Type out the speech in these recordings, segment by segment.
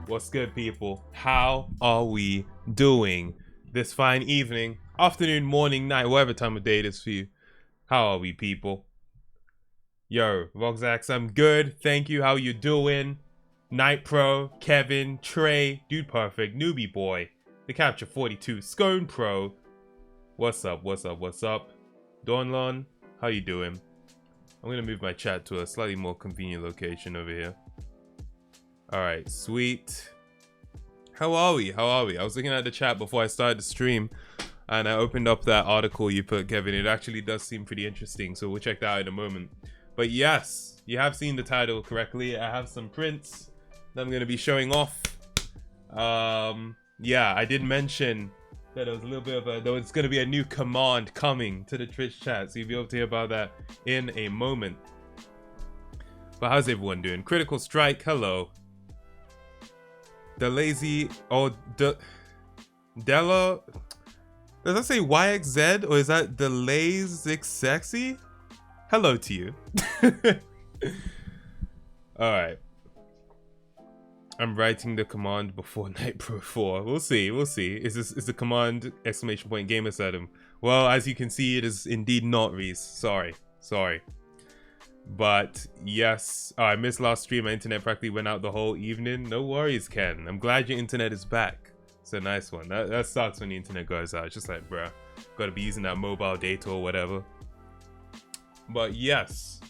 What's good, people? How are we doing this fine evening, afternoon, morning, night, whatever time of day it is for you? How are we, people? Yo, Roxax, I'm good. Thank you. How you doing? Night Pro, Kevin, Trey, Dude Perfect, Newbie Boy, The Capture 42, Scone Pro. What's up? What's up? What's up? Dawnlon, how you doing? I'm gonna move my chat to a slightly more convenient location over here. Alright, sweet. How are we? How are we? I was looking at the chat before I started the stream, and I opened up that article you put, Kevin. It actually does seem pretty interesting, so we'll check that out in a moment. But yes, you have seen the title correctly. I have some prints that I'm going to be showing off. Yeah, I did mention that there was a little bit of there was going to be a new command coming to the Twitch chat, so you'll be able to hear about that in a moment. But how's everyone doing? Critical Strike, hello. The lazy Della, does that say YXZ or is that the lazy sexy? Hello to you. All right, I'm writing the command before Night Pro 4. We'll see. We'll see. Is the command exclamation point gamer Adam? Well, as you can see, it is indeed not, Reese. Sorry. But yes, I missed last stream. My internet practically went out the whole evening. No worries, Ken. I'm glad your internet is back. It's a nice one. That sucks when the internet goes out. It's just like, bruh, gotta be using that mobile data or whatever. But yes,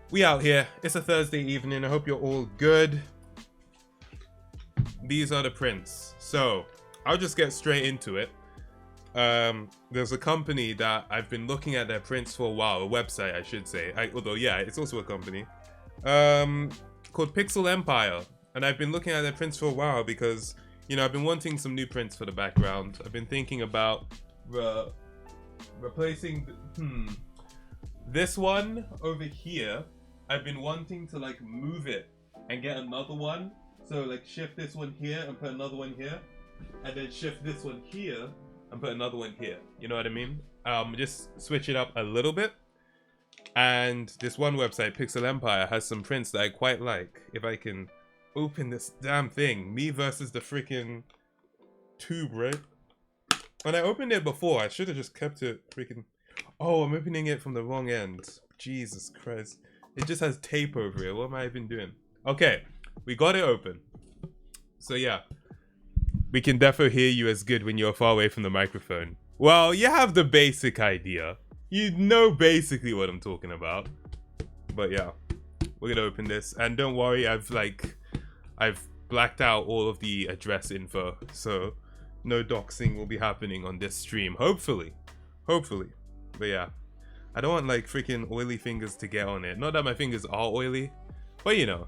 we out here. It's a Thursday evening. I hope you're all good. These are the prints. So I'll just get straight into it. There's a company that I've been looking at their prints for a while, a website I should say, although yeah, it's also a company called Pixel Empire, and I've been looking at their prints for a while because, you know, I've been wanting some new prints for the background. I've been thinking about replacing this one over here. I've been wanting to like move it and get another one, so like shift this one here and put another one here, and then shift this one here and put another one here. You know what I mean? Just switch it up a little bit. And this one website, Pixel Empire, has some prints that I quite like. If I can open this damn thing. Me versus the freaking tube, right? When I opened it before, I should have just kept it freaking... Oh, I'm opening it from the wrong end. Jesus Christ. It just has tape over it. What am I even doing? Okay, we got it open. So yeah. We can defo hear you as good when you're far away from the microphone. Well, you have the basic idea. You know basically what I'm talking about. But yeah, we're gonna open this. And don't worry, I've blacked out all of the address info, so no doxing will be happening on this stream. Hopefully. But yeah, I don't want like freaking oily fingers to get on it. Not that my fingers are oily, but you know,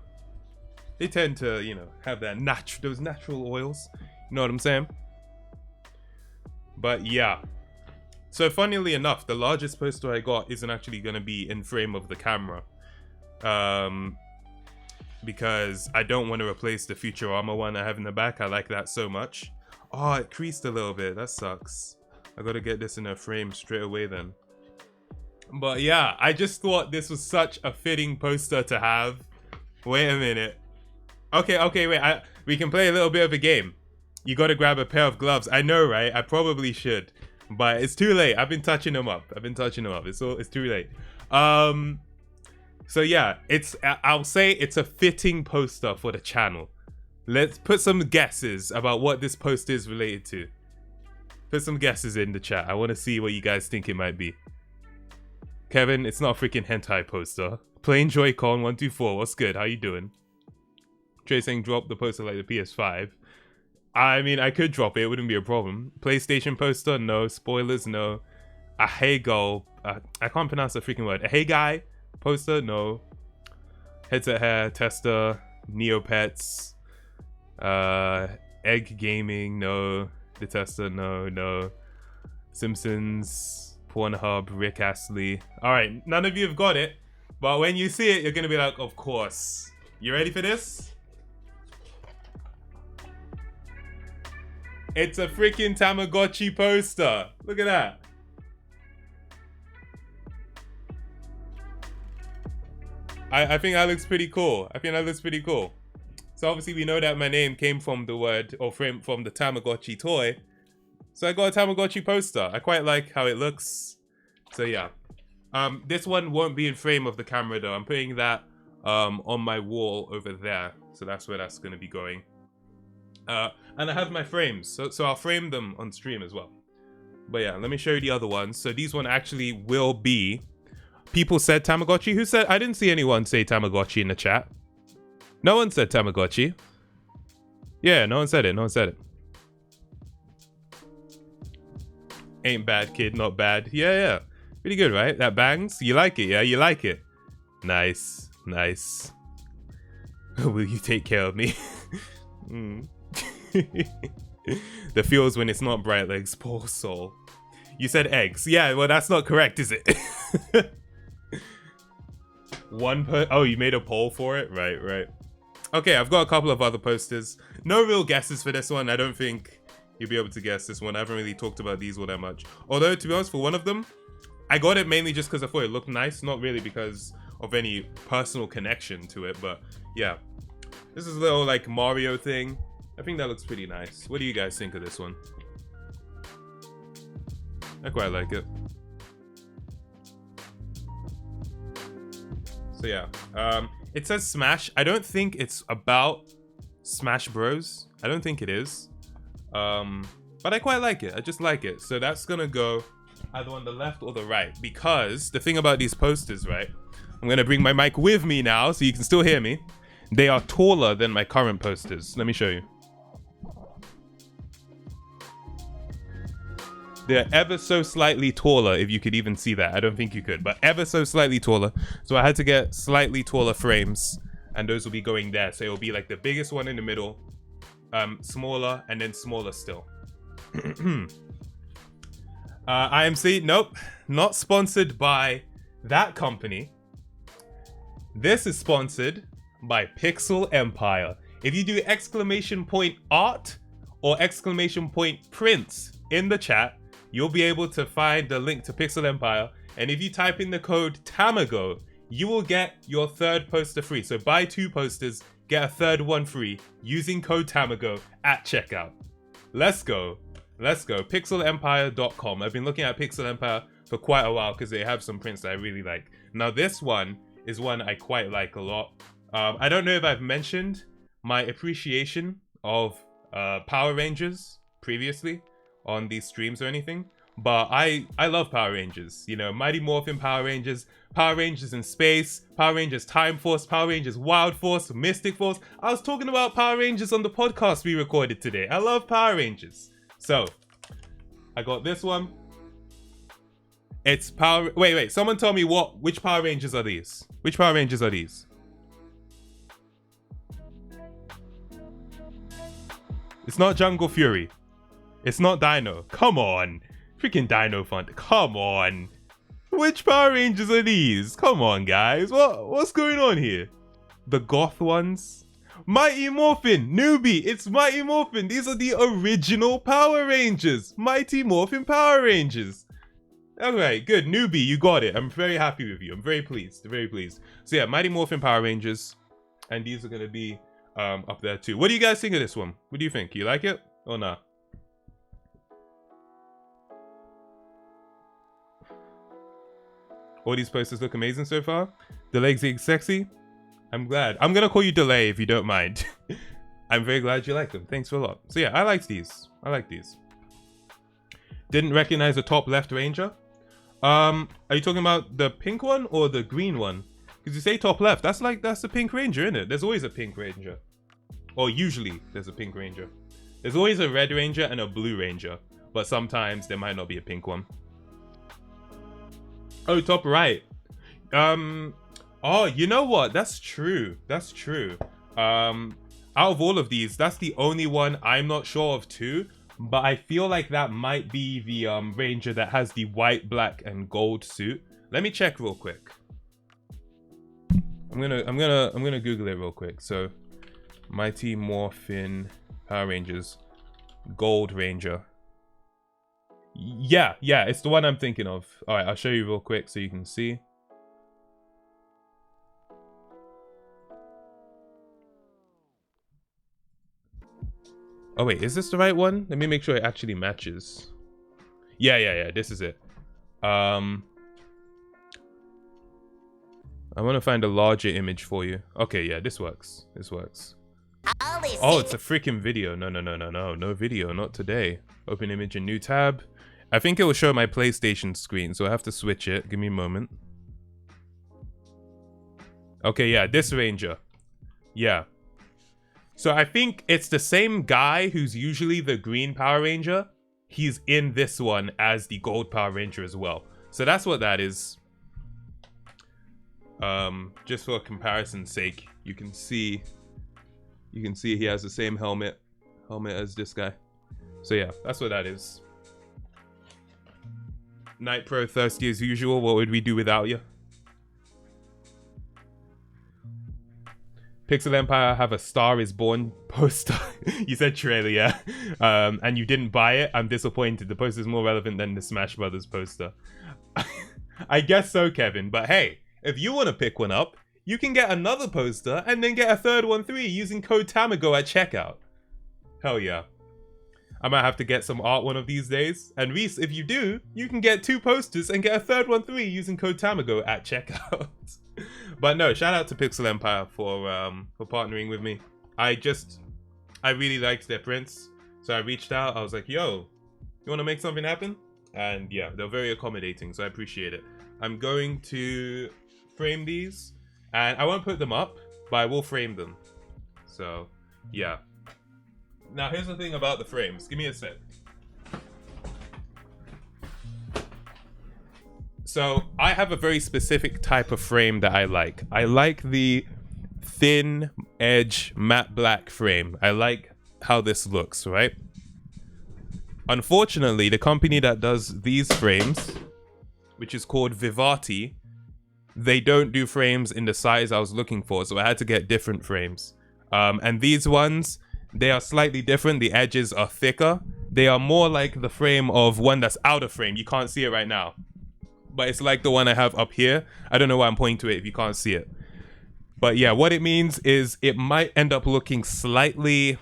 they tend to, you know, have that those natural oils. You know what I'm saying? But yeah. So funnily enough, the largest poster I got isn't actually going to be in frame of the camera. Because I don't want to replace the Futurama one I have in the back. I like that so much. Oh, it creased a little bit. That sucks. I got to get this in a frame straight away then. But yeah, I just thought this was such a fitting poster to have. Wait a minute. Okay, wait. We can play a little bit of a game. You got to grab a pair of gloves. I know, right? I probably should. But it's too late. I've been touching them up. It's too late. So yeah, I'll say it's a fitting poster for the channel. Let's put some guesses about what this poster is related to. Put some guesses in the chat. I want to see what you guys think it might be. Kevin, it's not a freaking hentai poster. Plain Joy-Con 124. What's good? How you doing? Trey saying drop the poster like the PS5. I mean, I could drop it. It wouldn't be a problem. PlayStation poster? No. Spoilers? No. A hey girl. I can't pronounce the freaking word. A hey guy poster? No. Headset hair tester. Neopets. Egg gaming? No. The tester? No. Simpsons. Pornhub. Rick Astley. All right, none of you have got it, but when you see it, you're gonna be like, of course. You ready for this? It's a freaking Tamagotchi poster. Look at that. I think that looks pretty cool. So obviously we know that my name came from the word, or from the Tamagotchi toy. So I got a Tamagotchi poster. I quite like how it looks. So yeah. This one won't be in frame of the camera though. I'm putting that on my wall over there. So that's where that's going to be going. And I have my frames. So I'll frame them on stream as well. But yeah, let me show you the other ones. So these one actually will be... People said Tamagotchi. Who said? I didn't see anyone say Tamagotchi in the chat. No one said Tamagotchi. Yeah, no one said it. Ain't bad, kid, not bad. Yeah. Pretty good, right? That bangs? You like it, yeah? You like it? Nice. Will you take care of me? The feels when it's not bright legs, poor soul. You said eggs. Yeah, well, that's not correct, is it? Oh, you made a poll for it? Right. Okay, I've got a couple of other posters. No real guesses for this one. I don't think you'll be able to guess this one. I haven't really talked about these all that much. Although, to be honest, for one of them, I got it mainly just because I thought it looked nice. Not really because of any personal connection to it. But yeah, this is a little like Mario thing. I think that looks pretty nice. What do you guys think of this one? I quite like it. So yeah, it says Smash. I don't think it's about Smash Bros. I don't think it is. But I quite like it. I just like it. So that's gonna go either on the left or the right, because the thing about these posters, right? I'm gonna bring my mic with me now so you can still hear me. They are taller than my current posters. Let me show you. They're ever so slightly taller, if you could even see that. I don't think you could, but ever so slightly taller. So I had to get slightly taller frames, and those will be going there. So it will be like the biggest one in the middle, smaller, and then smaller still. IMC, nope, not sponsored by that company. This is sponsored by Pixel Empire. If you do !art or !prints in the chat, you'll be able to find the link to Pixel Empire. And if you type in the code TAMAGO, you will get your third poster free. So buy 2 posters, get a third one free using code TAMAGO at checkout. Let's go. Pixelempire.com. I've been looking at Pixel Empire for quite a while because they have some prints that I really like. Now this one is one I quite like a lot. I don't know if I've mentioned my appreciation of Power Rangers previously on these streams or anything, But I love Power Rangers. You know, Mighty Morphin Power Rangers, Power Rangers in Space, Power Rangers Time Force, Power Rangers Wild Force, Mystic Force. I was talking about Power Rangers on the podcast we recorded today. I love Power Rangers. So, I got this one. It's Power... Wait. Someone tell me which Power Rangers are these? Which Power Rangers are these? It's not Jungle Fury. It's not Dino. Come on. Freaking Dino Fund. Come on. Which Power Rangers are these? Come on, guys. What's going on here? The goth ones? Mighty Morphin. Newbie. It's Mighty Morphin. These are the original Power Rangers. Mighty Morphin Power Rangers. Alright, good. Newbie, you got it. I'm very happy with you. I'm very pleased. Very pleased. So yeah, Mighty Morphin Power Rangers. And these are going to be up there too. What do you guys think of this one? What do you think? You like it or not? All these posters look amazing so far. The legs look sexy. I'm glad. I'm gonna call you Delay if you don't mind. I'm very glad you like them. Thanks a lot. So yeah, I liked these. I like these. Didn't recognize the top left Ranger. Are you talking about the pink one or the green one? Because you say top left, that's the pink Ranger, isn't it? There's always a pink Ranger. Or usually there's a pink Ranger. There's always a red Ranger and a blue Ranger. But sometimes there might not be a pink one. Oh, top right. Oh, you know what? That's true. That's true. Out of all of these, that's the only one I'm not sure of too. But I feel like that might be the Ranger that has the white, black, and gold suit. Let me check real quick. I'm gonna Google it real quick. So, Mighty Morphin Power Rangers, Gold Ranger. Yeah, it's the one I'm thinking of. All right, I'll show you real quick so you can see. Oh wait, is this the right one? Let me make sure it actually matches. Yeah, this is it. I want to find a larger image for you. Okay, yeah, this works. This works. Oh, it's a freaking video. No video, not today. Open image in new tab. I think it will show my PlayStation screen, so I have to switch it. Give me a moment. Okay, yeah, this Ranger. Yeah. So I think it's the same guy who's usually the green Power Ranger. He's in this one as the gold Power Ranger as well. So that's what that is. Just for comparison's sake, you can see he has the same helmet as this guy. So yeah, that's what that is. Night Pro thirsty as usual. What would we do without you? Pixel Empire have a Star is Born poster. You said trailer, yeah. And you didn't buy it. I'm disappointed. The poster is more relevant than the Smash Brothers poster. I guess so, Kevin. But hey, if you want to pick one up, you can get another poster and then get a third one free using code TAMAGO at checkout. Hell yeah. I might have to get some art one of these days. And Reese, if you do, you can get 2 posters and get a third one free using code TAMAGO at checkout. But no, shout out to Pixel Empire for partnering with me. I really liked their prints. So I reached out. I was like, yo, you want to make something happen? And yeah, they're very accommodating, so I appreciate it. I'm going to frame these. And I won't put them up, but I will frame them. So, yeah. Now, here's the thing about the frames. Give me a sec. So, I have a very specific type of frame that I like. I like the thin edge matte black frame. I like how this looks, right? Unfortunately, the company that does these frames, which is called Vivati, they don't do frames in the size I was looking for, so I had to get different frames. And these ones, they are slightly different. The edges are thicker. They are more like the frame of one that's out of frame. You can't see it right now, but it's like the one I have up here. I don't know why I'm pointing to it if you can't see it. But yeah, what it means is it might end up looking slightly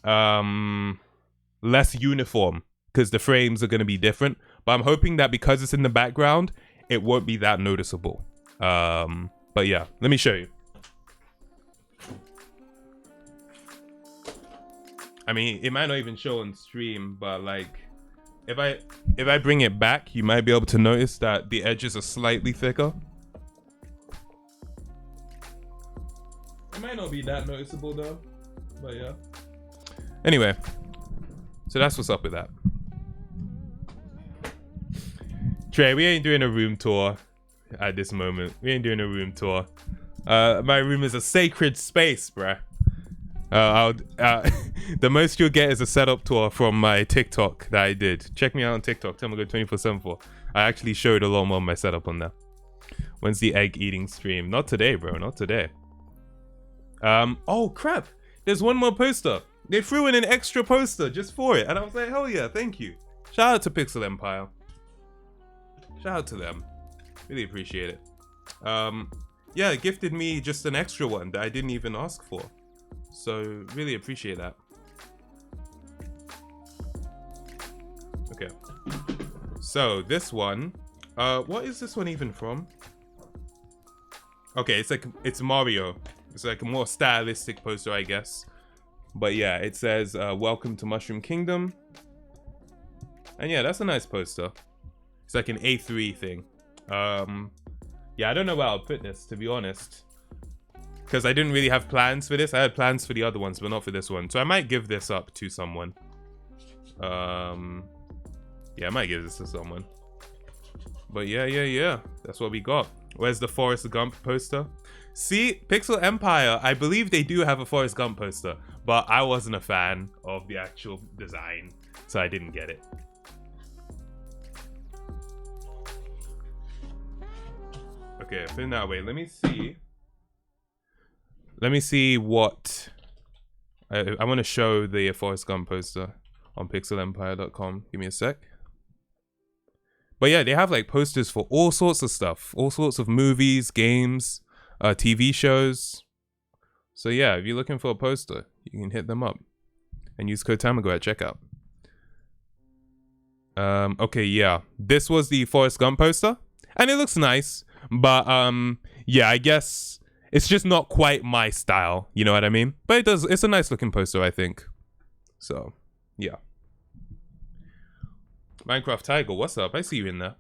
less uniform because the frames are going to be different. But I'm hoping that because it's in the background, it won't be that noticeable. But yeah, let me show you. I mean, it might not even show on stream, but like, if I bring it back, you might be able to notice that the edges are slightly thicker. It might not be that noticeable though, but yeah. Anyway, so that's what's up with that. Trey, we ain't doing a room tour at this moment. We ain't doing a room tour. My room is a sacred space, bruh. The most you'll get is a setup tour from my TikTok that I did. Check me out on TikTok, tamago247 I actually showed a lot more of my setup on there. When's the egg eating stream? Not today, bro, not today. Oh crap, there's one more poster. They threw in an extra poster just for it, and I was like, hell yeah, thank you. Shout out to Pixel Empire. Shout out to them. Really appreciate it. Yeah, it gifted me just an extra one that I didn't even ask for. So, really appreciate that. Okay. So, this one. What is this one even from? Okay, it's Mario. It's like a more stylistic poster, I guess. But yeah, it says, welcome to Mushroom Kingdom. And yeah, that's a nice poster. It's like an A3 thing. Yeah, I don't know where I'll put this, to be honest. Because I didn't really have plans for this. I had plans for the other ones, but not for this one. So I might give this up to someone. Yeah, I might give this to someone. But yeah. That's what we got. Where's the Forrest Gump poster? See, Pixel Empire, I believe they do have a Forrest Gump poster. But I wasn't a fan of the actual design. So I didn't get it. Okay, put it that way. Let me see. Let me see what... I want to show the Forrest Gump poster on pixelempire.com. Give me a sec. But yeah, they have like posters for all sorts of stuff. All sorts of movies, games, TV shows. So yeah, if you're looking for a poster, you can hit them up. And use code Tamago at checkout. Okay, yeah. This was the Forrest Gump poster. And it looks nice. But yeah, I guess... it's just not quite my style, you know what I mean? But it's a nice looking poster, I think. So, yeah. Minecraft Tiger, what's up? I see you in there.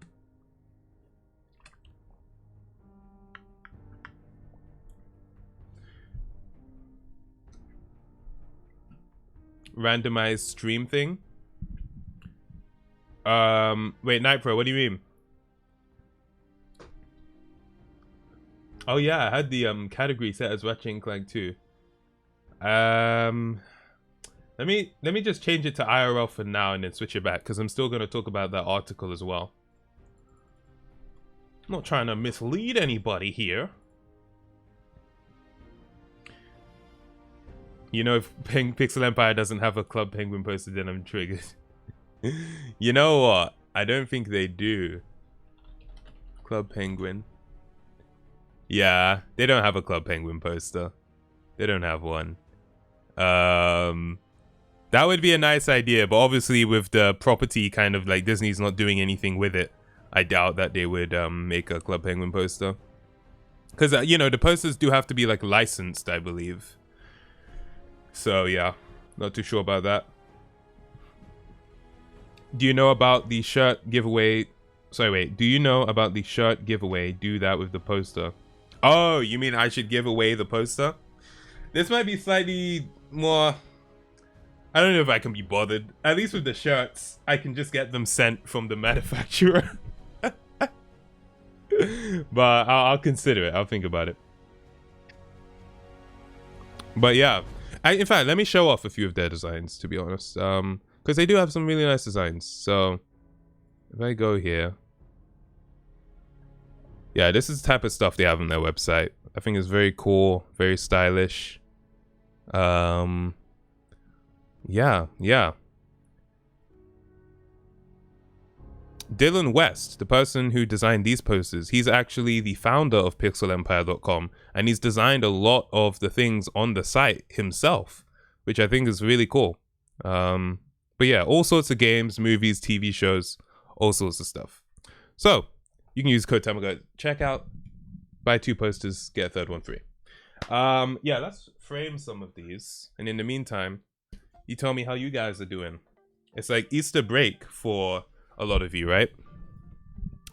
Randomized stream thing? Wait, Nightpro, what do you mean? Oh yeah, I had the category set as Ratchet Clank 2. Let me just change it to IRL for now and then switch it back, because I'm still gonna talk about that article as well. I'm not trying to mislead anybody here. You know, if Pixel Empire doesn't have a Club Penguin poster, then I'm triggered. You know what? I don't think they do. Club Penguin. Yeah, they don't have a Club Penguin poster. They don't have one. That would be a nice idea, but obviously with the property kind of like Disney's not doing anything with it, I doubt that they would make a Club Penguin poster. Because, you know, the posters do have to be like licensed, I believe. So yeah, not too sure about that. Do you know about the shirt giveaway? Sorry, wait. Do you know about the shirt giveaway? Do that with the poster. Oh, you mean I should give away the poster? This might be slightly more... I don't know if I can be bothered. At least with the shirts, I can just get them sent from the manufacturer. But I'll consider it. I'll think about it. But yeah. In fact, let me show off a few of their designs, to be honest. Because they do have some really nice designs. So, if I go here... yeah, this is the type of stuff they have on their website. I think it's very cool, very stylish. Yeah. Dylan West, the person who designed these posters, he's actually the founder of pixelempire.com, and he's designed a lot of the things on the site himself, which I think is really cool. But yeah, all sorts of games, movies, TV shows, all sorts of stuff. So, you can use code Tamago at checkout, buy 2 posters, get a third one free. Yeah, let's frame some of these. And in the meantime, you tell me how you guys are doing. It's like Easter break for a lot of you, right?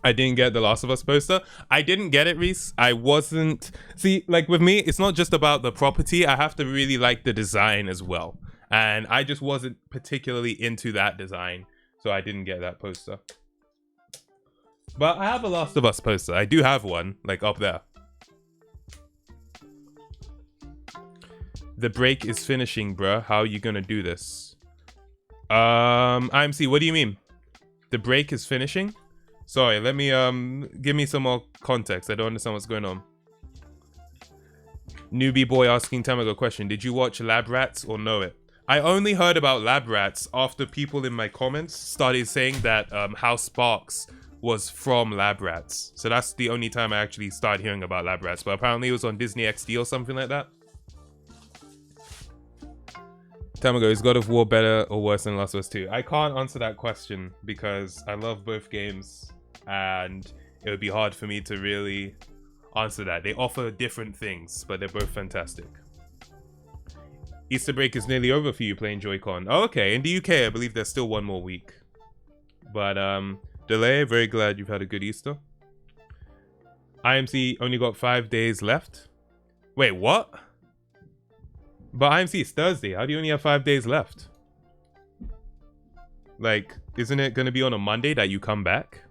I didn't get the Last of Us poster. I didn't get it, Reese. I wasn't... See, like with me, it's not just about the property. I have to really like the design as well. And I just wasn't particularly into that design. So I didn't get that poster. But I have a Last of Us poster. I do have one, like up there. The break is finishing, bruh. How are you gonna do this? IMC, what do you mean? The break is finishing? Sorry, let me give me some more context. I don't understand what's going on. Newbie boy asking Tamago a question. Did you watch Lab Rats or know it? I only heard about Lab Rats after people in my comments started saying that House Sparks was from Lab Rats. So that's the only time I actually started hearing about Lab Rats. But apparently it was on Disney XD or something like that. Tamago, is God of War better or worse than Last of Us 2? I can't answer that question because I love both games and it would be hard for me to really answer that. They offer different things, but they're both fantastic. Easter break is nearly over for you playing Joy-Con. Oh, okay, in the UK, I believe there's still one more week. But, Delay, very glad you've had a good Easter. IMC only got 5 days left. Wait, what? But IMC, it's Thursday. How do you only have 5 days left? Like, isn't it going to be on a Monday that you come back?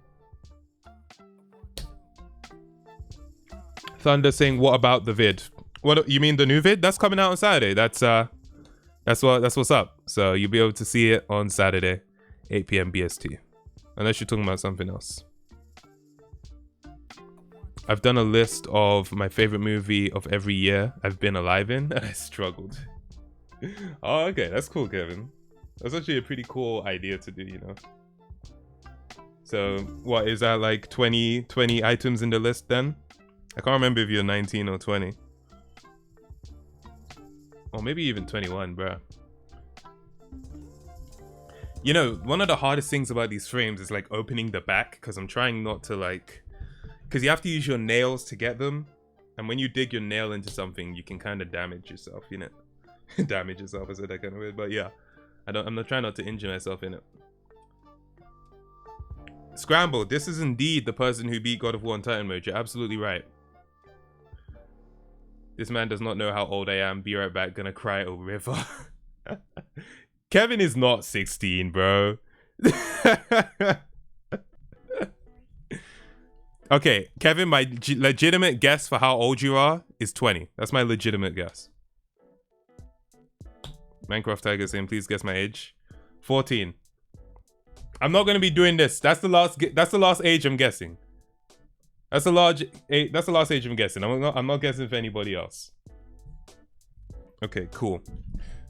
Thunder saying, what about the vid? What, you mean the new vid? That's coming out on Saturday. That's what's up. So you'll be able to see it on Saturday, 8 p.m. BST. Unless you're talking about something else. I've done a list of my favorite movie of every year I've been alive in, and I struggled. Oh, okay, that's cool, Kevin. That's actually a pretty cool idea to do, you know. So, what, is that like 20 items in the list then? I can't remember if you're 19 or 20. Or maybe even 21, bruh. You know, one of the hardest things about these frames is like opening the back, because I'm trying not to like... Because you have to use your nails to get them. And when you dig your nail into something, you can kind of damage yourself, you know? Damage yourself, I said that kind of weird. But yeah, I'm not trying not to injure myself in it. Scramble, this is indeed the person who beat God of War on Titan mode. You're absolutely right. This man does not know how old I am. Be right back, gonna cry a river. Kevin is not 16, bro. Okay, Kevin, my legitimate guess for how old you are is 20. That's my legitimate guess. Minecraft Tiger saying, please guess my age. 14. I'm not gonna be doing this. That's the last age I'm guessing. That's the last age I'm guessing. I'm not guessing for anybody else. Okay, cool.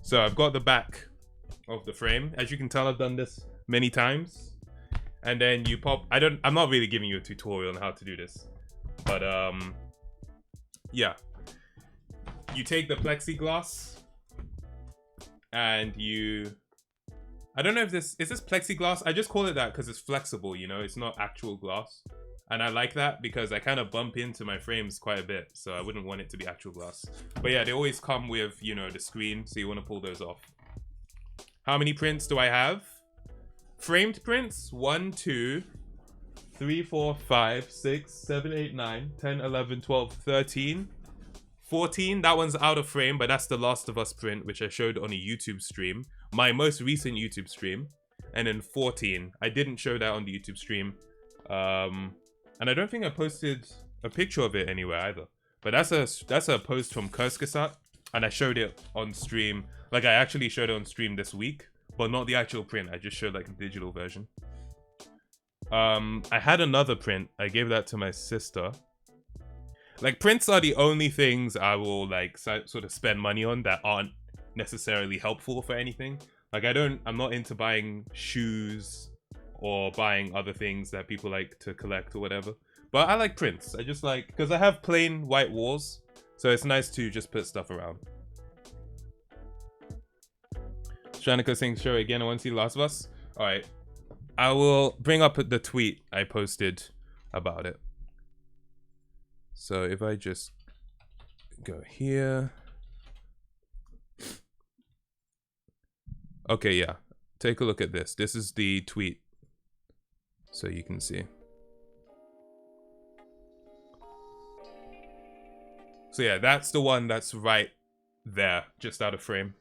So I've got the back of the frame. As you can tell, I've done this many times. And then you pop... I'm not really giving you a tutorial on how to do this. But, yeah. You take the plexiglass. And you... I don't know if this... Is this plexiglass? I just call it that because it's flexible, you know? It's not actual glass. And I like that because I kind of bump into my frames quite a bit. So I wouldn't want it to be actual glass. But yeah, they always come with, you know, the screen. So you want to pull those off. How many prints do I have? Framed prints, 1, 2, 3, 4, 5, 6, 7, 8, 9, 10, 11, 12, 13, 14. That one's out of frame, but that's the Last of Us print, which I showed on a YouTube stream. My most recent YouTube stream. And then 14. I didn't show that on the YouTube stream. And I don't think I posted a picture of it anywhere either. But that's a post from Kurskasat. And I showed it on stream. Like, I actually showed it on stream this week. But not the actual print. I just showed like a digital version. I had another print. I gave that to my sister. Like, prints are the only things I will like sort of spend money on that aren't necessarily helpful for anything. Like, I'm not into buying shoes or buying other things that people like to collect or whatever. But I like prints. I just like, because I have plain white walls. So it's nice to just put stuff around. Shanika saying, sure, again, I want to see Last of Us. Alright. I will bring up the tweet I posted about it. So if I just go here. Okay, yeah. take a look at this. This is the tweet, so you can see. So yeah, that's the one that's right there, just out of frame.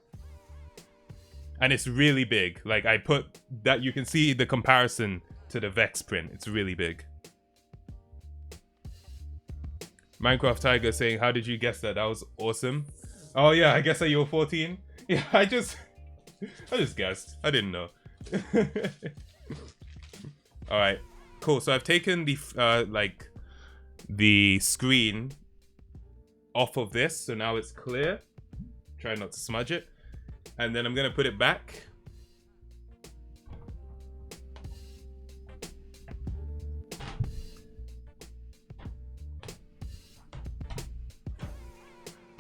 And it's really big. Like, I put that, you can see the comparison to the Vex print. It's really big. Minecraft Tiger saying, how did you guess that? That was awesome. Oh yeah, I guess that you were 14. Yeah, I just guessed. I didn't know. All right, cool. So I've taken the the screen off of this, so now it's clear. Try not to smudge it, and then I'm gonna put it back.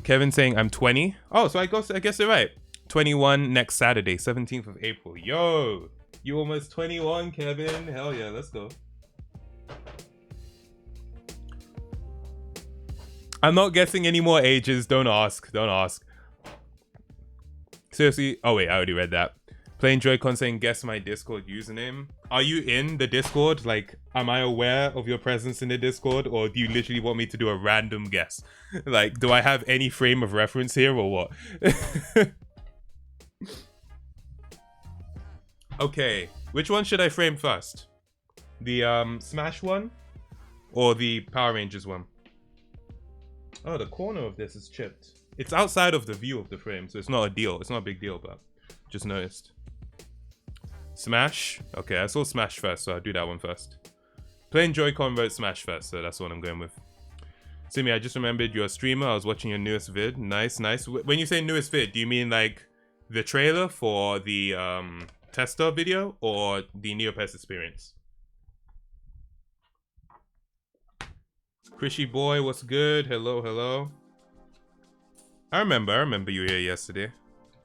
Kevin saying I'm 20. Oh, so I guess you're right. 21 next Saturday, 17th of April. Yo, you almost 21, Kevin. Hell yeah, let's go. I'm not guessing any more ages. Don't ask. Don't ask. Seriously. Oh wait, I already read that. Playing Joy-Con saying guess my Discord username. Are you in the Discord? Like, am I aware of your presence in the Discord, or do you literally want me to do a random guess? Like, do I have any frame of reference here or what? Okay, which one should I frame first? The Smash one or the Power Rangers one? Oh, the corner of this is chipped. It's outside of the view of the frame, so it's not a deal. It's not a big deal, but just noticed. Smash? Okay, I saw Smash first, so I'll do that one first. Playing Joy-Con wrote Smash first, so that's what I'm going with. Simi, I just remembered you're a streamer. I was watching your newest vid. Nice, nice. When you say newest vid, do you mean like the trailer for the tester video or the Neopets experience? Krishy boy, what's good? Hello, hello. I remember you here yesterday.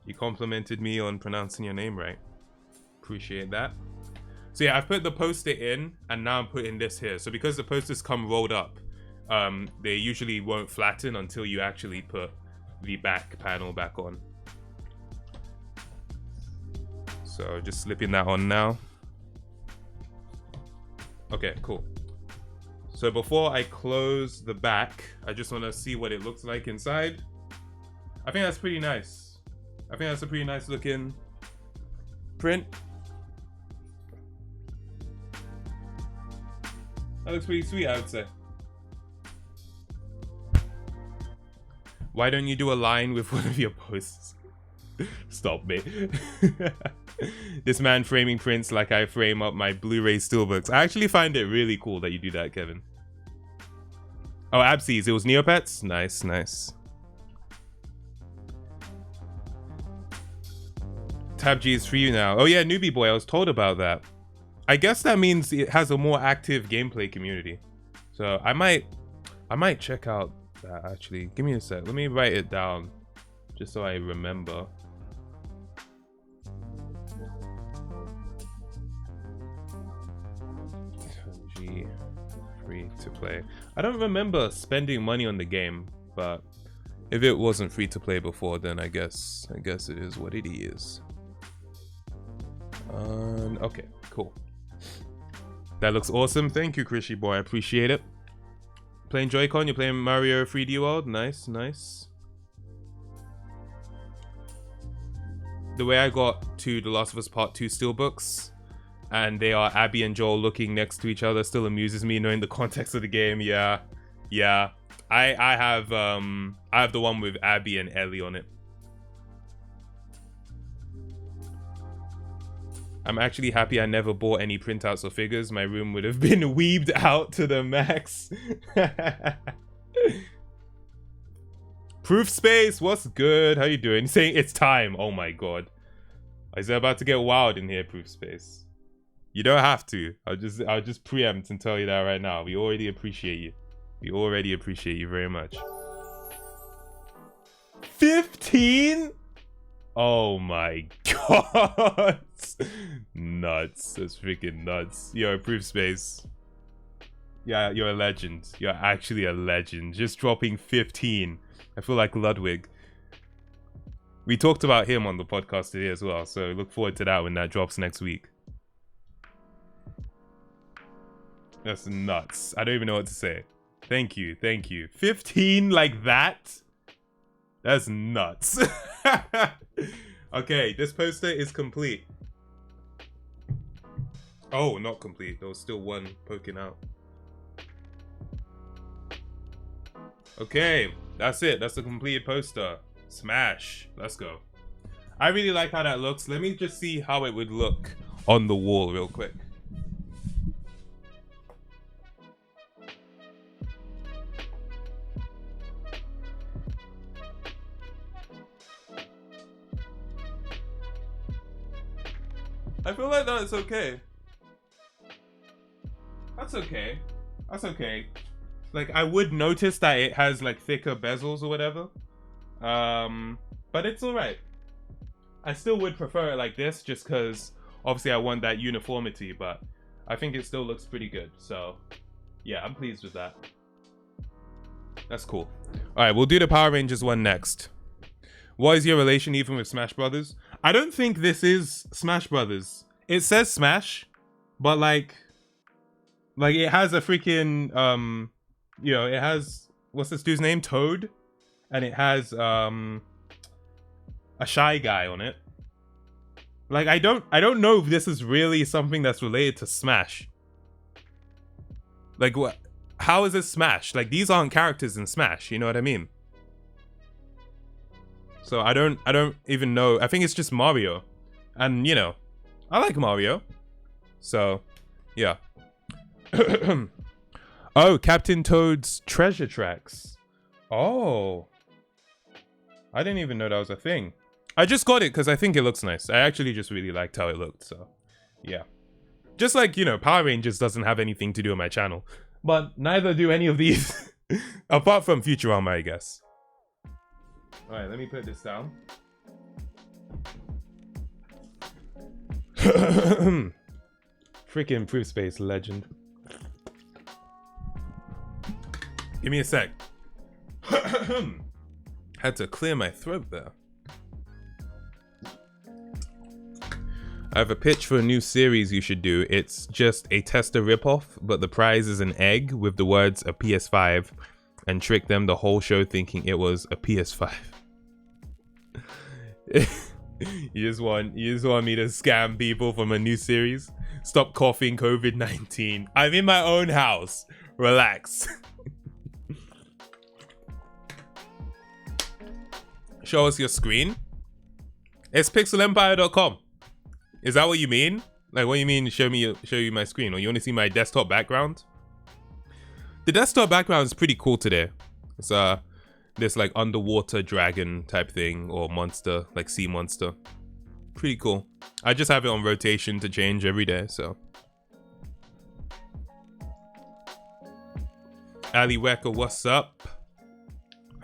You complimented me on pronouncing your name right. Appreciate that. So yeah, I've put the poster in, and now I'm putting this here. So because the posters come rolled up, they usually won't flatten until you actually put the back panel back on. So just slipping that on now. Okay, cool. So before I close the back, I just want to see what it looks like inside. I think that's pretty nice. I think that's a pretty nice looking print. That looks pretty sweet, I would say. Why don't you do a line with one of your posts? Stop me. This man framing prints like I frame up my Blu-ray steelbooks. I actually find it really cool that you do that, Kevin. Oh, Absies. It was Neopets? Nice, nice. Tab G is for you now. Oh yeah, Newbie Boy. I was told about that. I guess that means it has a more active gameplay community. So I might check out that actually. Give me a sec. Let me write it down just so I remember. G free to play. I don't remember spending money on the game, but if it wasn't free to play before, then I guess it is what it is. Okay, cool. That looks awesome. Thank you, Krishy boy. I appreciate it. Playing Joy-Con, you're playing Mario 3D World. Nice, nice. The way I got to The Last of Us Part 2 steelbooks, and they are Abby and Joel looking next to each other, still amuses me knowing the context of the game. Yeah, yeah. I have the one with Abby and Ellie on it. I'm actually happy I never bought any printouts or figures. My room would have been weebed out to the max. Proof Space, what's good? How you doing? He's saying it's time. Oh my god. Is it about to get wild in here, Proof Space? You don't have to. I'll just preempt and tell you that right now. We already appreciate you. We already appreciate you very much. 15? Oh my god. Nuts. That's freaking nuts. Yo, Proof Space. Yeah, you're a legend. You're actually a legend. Just dropping 15. I feel like Ludwig. We talked about him on the podcast today as well, so look forward to that when that drops next week. That's nuts. I don't even know what to say. Thank you, thank you. 15 like that? That's nuts. Okay, this poster is complete. Oh, not complete. There was still one poking out. Okay, that's it. That's the completed poster. Smash. Let's go. I really like how that looks. Let me just see how it would look on the wall real quick. I feel like that's okay. That's okay. That's okay. Like, I would notice that it has like thicker bezels or whatever. But it's alright. I still would prefer it like this just because obviously I want that uniformity, but I think it still looks pretty good. So yeah, I'm pleased with that. That's cool. Alright, we'll do the Power Rangers one next. What is your relation even with Smash Brothers? I don't think this is Smash Brothers. It says Smash, but like it has a freaking you know, it has, what's this dude's name? Toad, and it has a Shy Guy on it. Like I don't know if this is really something that's related to Smash. Like what? How is it Smash? Like these aren't characters in Smash. You know what I mean? So I don't even know. I think it's just Mario, and you know, I like Mario. So yeah. Oh, Captain Toad's treasure tracks. Oh, I didn't even know that was a thing. I just got it because I think it looks nice. I actually just really liked how it looked. So yeah, just like, you know, Power Rangers doesn't have anything to do on my channel, but neither do any of these apart from Futurama, I guess. All right, let me put this down. Freaking Proof Space legend. Give me a sec. Had to clear my throat there. I have a pitch for a new series you should do. It's just a tester ripoff, but the prize is an egg with the words a PS5 and trick them the whole show thinking it was a PS5. You just want me to scam people from a new series? Stop coughing, COVID-19. I'm in my own house. Relax. Show us your screen. It's pixelempire.com. Is that what you mean? Like, what do you mean show you my screen? Or you want to see my desktop background? The desktop background is pretty cool today. It's this like underwater dragon type thing, or monster, like sea monster. Pretty cool. I just have it on rotation to change every day, so. Ali Wecker, what's up?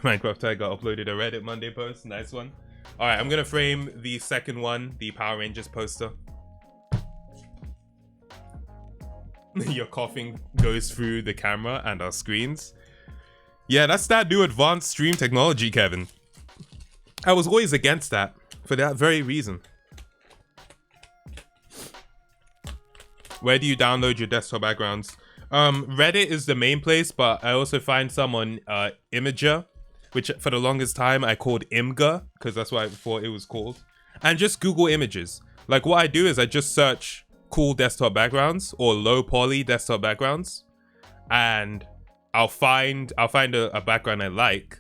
Minecraft Tiger uploaded a Reddit Monday post. Nice one. Alright, I'm gonna frame the second one, the Power Rangers poster. Your coughing goes through the camera and our screens. Yeah, that's that new advanced stream technology, Kevin. I was always against that, for that very reason. Where do you download your desktop backgrounds? Reddit is the main place, but I also find some on Imager, which for the longest time I called Imgur, because that's what I thought it was called. And just Google images. Like what I do is I just search cool desktop backgrounds or low poly desktop backgrounds, and I'll find a background I like,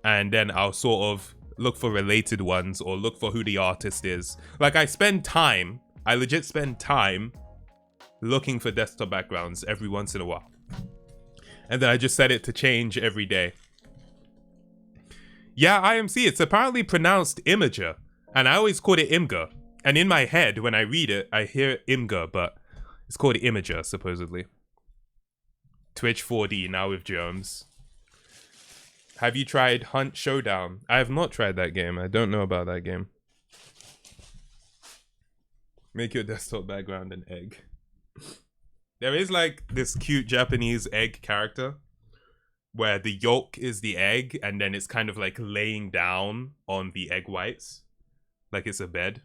and then I'll sort of look for related ones or look for who the artist is. Like I legit spend time looking for desktop backgrounds every once in a while. And then I just set it to change every day. Yeah, IMC, it's apparently pronounced Imager, and I always called it Imgur. And in my head, when I read it, I hear Imgur, but it's called Imager, supposedly. Twitch 4D, now with germs. Have you tried Hunt Showdown? I have not tried that game. I don't know about that game. Make your desktop background an egg. There is like this cute Japanese egg character. where the yolk is the egg and then it's kind of like laying down on the egg whites, like it's a bed.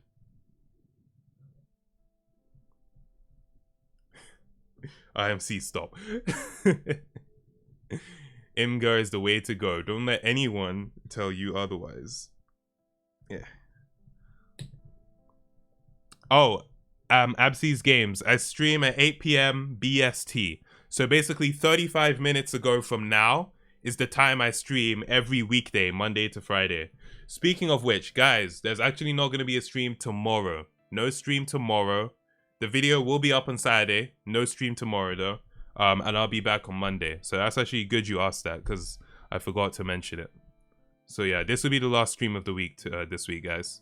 IMC, stop. Imgur is the way to go. Don't let anyone tell you otherwise. Yeah. Oh, Absi's Games. I stream at 8 p.m. BST. So basically 35 minutes ago from now is the time I stream every weekday, Monday to Friday. Speaking of which, guys, there's actually not going to be a stream tomorrow. No stream tomorrow. The video will be up on Saturday. No stream tomorrow, though. And I'll be back on Monday. So that's actually good you asked that, because I forgot to mention it. So yeah, this will be the last stream of the week this week, guys.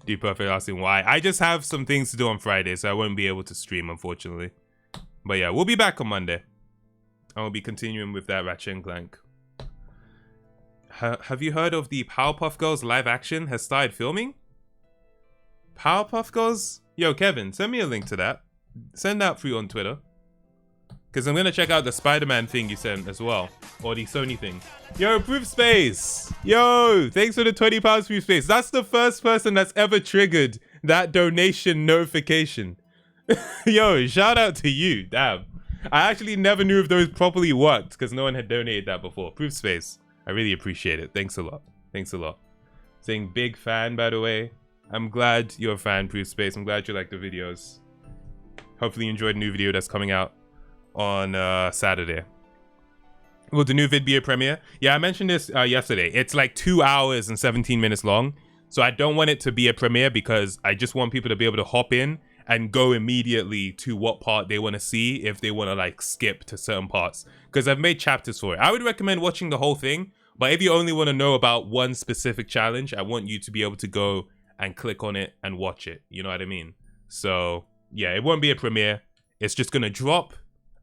D Perfect asking why. I just have some things to do on Friday, so I won't be able to stream, unfortunately. But yeah, we'll be back on Monday. And we'll be continuing with that Ratchet Clank. Have you heard of the Powerpuff Girls live action has started filming? Powerpuff Girls? Yo, Kevin, send me a link to that. Send that through on Twitter. Because I'm going to check out the Spider-Man thing you sent as well. Or the Sony thing. Yo, Proof Space! Yo, thanks for the £20, Proof Space. That's the first person that's ever triggered that donation notification. Yo, shout out to you. Damn. I actually never knew if those properly worked because no one had donated that before. Proof Space. I really appreciate it. Thanks a lot. Thanks a lot. Saying big fan, by the way. I'm glad you're a fan, Proof Space. I'm glad you like the videos. Hopefully you enjoyed the new video that's coming out on Saturday. Will the new vid be a premiere? Yeah, I mentioned this yesterday. It's like 2 hours and 17 minutes long. So I don't want it to be a premiere because I just want people to be able to hop in and go immediately to what part they want to see if they want to like skip to certain parts. Because I've made chapters for it. I would recommend watching the whole thing. But if you only want to know about one specific challenge, I want you to be able to go and click on it and watch it. You know what I mean? So yeah, it won't be a premiere. It's just going to drop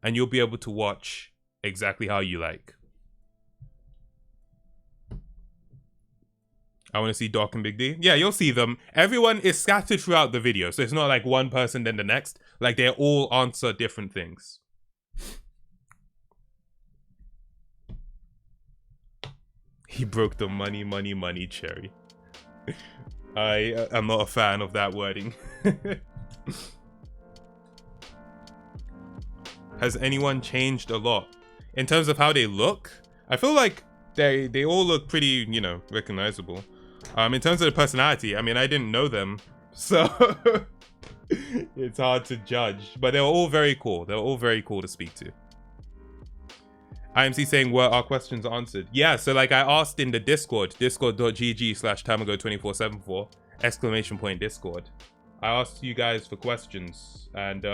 and you'll be able to watch exactly how you like. I want to see Doc and Big D. Yeah, you'll see them. Everyone is scattered throughout the video. So it's not like one person then the next. Like they all answer different things. He broke the money cherry. I am not a fan of that wording. Has anyone changed a lot? In terms of how they look, I feel like they all look pretty, you know, recognizable. In terms of the personality, I mean, I didn't know them, so it's hard to judge. But they were all very cool. They were all very cool to speak to. IMC saying, were our questions answered? Yeah, so like I asked in the Discord, discord.gg/tamago2474, exclamation point Discord. I asked you guys for questions. And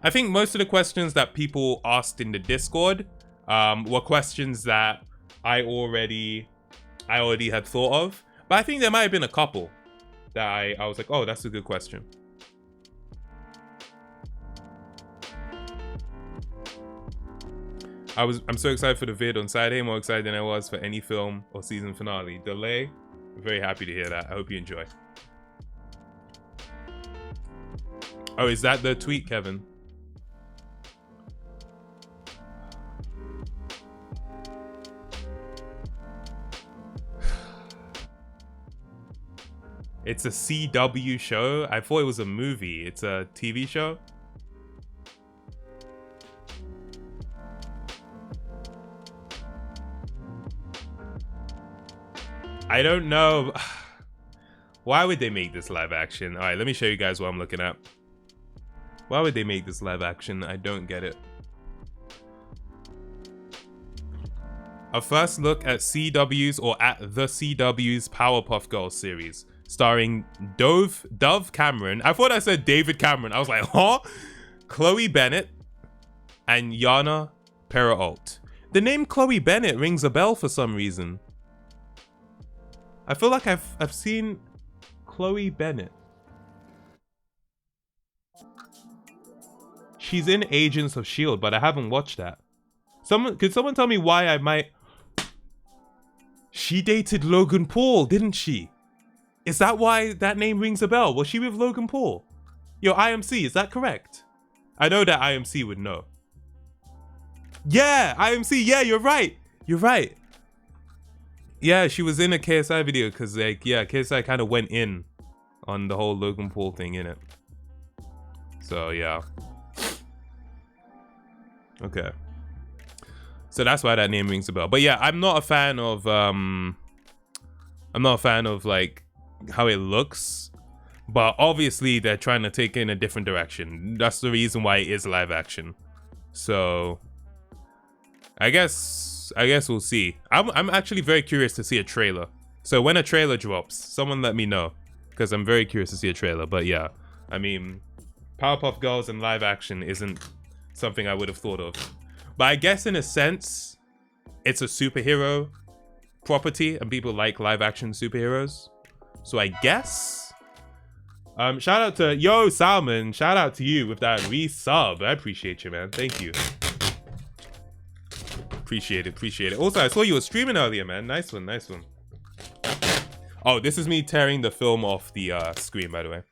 I think most of the questions that people asked in the Discord were questions that I already had thought of. But I think there might have been a couple that I was like, oh, that's a good question. I'm so excited for the vid on Saturday, more excited than I was for any film or season finale. Delay, I'm very happy to hear that. I hope you enjoy. Oh, is that the tweet, Kevin? It's a CW show. I thought it was a movie. It's a TV show. I don't know. Why would they make this live action? All right, let me show you guys what I'm looking at. Why would they make this live action? I don't get it. A first look at CW's or at the CW's Powerpuff Girls series, starring Dove Cameron. I thought I said David Cameron. I was like, huh? Chloe Bennett and Yana Perrault. The name Chloe Bennett rings a bell for some reason. I feel like I've seen Chloe Bennett. She's in Agents of S.H.I.E.L.D., but I haven't watched that. Could someone tell me why I might... She dated Logan Paul, didn't she? Is that why that name rings a bell? Was she with Logan Paul? Yo, IMC, is that correct? I know that IMC would know. Yeah, IMC. Yeah, you're right. You're right. Yeah, she was in a KSI video because, like, yeah, KSI kind of went in on the whole Logan Paul thing, innit? So, yeah. Okay. So that's why that name rings a bell. But yeah, I'm not a fan of, like, how it looks. But obviously, they're trying to take it in a different direction. That's the reason why it is live action. So, I guess we'll see. I'm actually very curious to see a trailer. So when a trailer drops, someone let me know, because I'm very curious to see a trailer. But yeah, I mean, Powerpuff Girls in live action isn't something I would have thought of. But I guess in a sense, it's a superhero property, and people like live action superheroes. So I guess. Shout out to Yo Salmon. Shout out to you with that resub. I appreciate you, man. Thank you. Appreciate it. Also, I saw you were streaming earlier, man. Nice one. Oh, this is me tearing the film off the screen, by the way.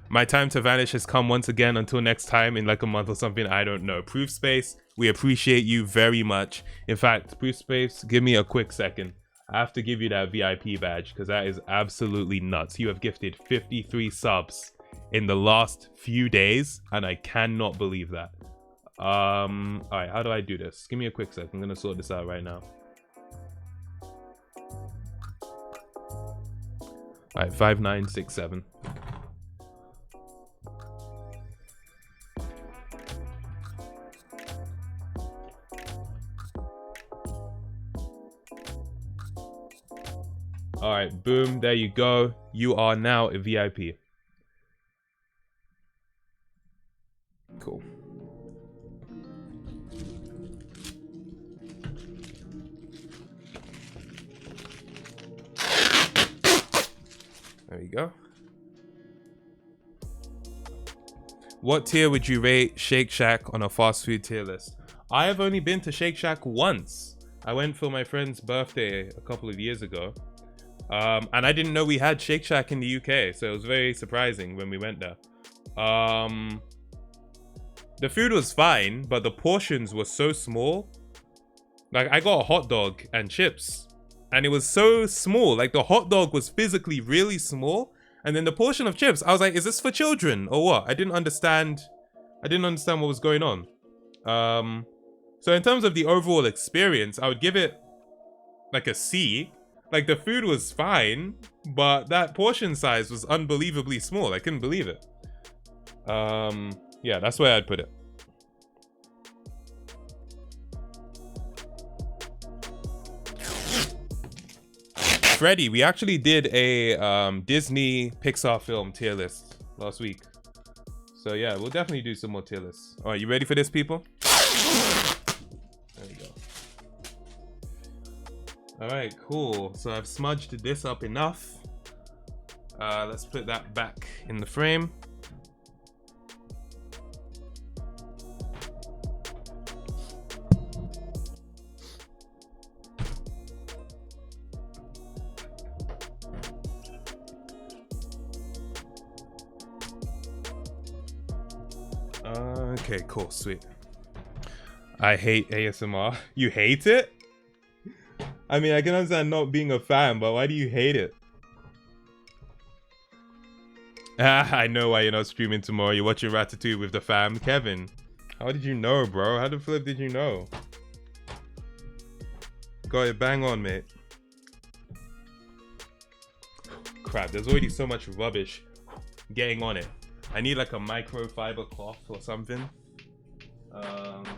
My time to vanish has come once again. Until next time, in like a month or something, I don't know. Proof Space, we appreciate you very much. In fact, Proof Space, give me a quick second. I have to give you that VIP badge because that is absolutely nuts. You have gifted 53 subs in the last few days, and I cannot believe that. All right, how do I do this? Give me a quick sec. I'm gonna sort this out right now. All right, 5967. All right, boom, there you go. You are now a VIP. Cool. There you go. What tier would you rate Shake Shack on a fast food tier list? I have only been to Shake Shack once. I went for my friend's birthday a couple of years ago. And I didn't know we had Shake Shack in the UK, so it was very surprising when we went there. The food was fine, but the portions were so small. Like, I got a hot dog and chips, and it was so small. Like, the hot dog was physically really small, and then the portion of chips, I was like, is this for children or what? I didn't understand what was going on. So in terms of the overall experience, I would give it like a C. Like, the food was fine, but that portion size was unbelievably small. I couldn't believe it. Yeah, that's where I'd put it. Freddy, we actually did a Disney Pixar film tier list last week. So yeah, we'll definitely do some more tier lists. All right, you ready for this, people? There we go. All right, cool. So I've smudged this up enough. Let's put that back in the frame. Okay, cool, sweet. I hate ASMR. You hate it? I mean, I can understand not being a fan, but why do you hate it? I know why you're not streaming tomorrow. You're watching Ratatouille with the fam. Kevin, how did you know, bro? How the flip did you know? Got it bang on, mate. Crap, there's already so much rubbish getting on it. I need like a microfiber cloth or something.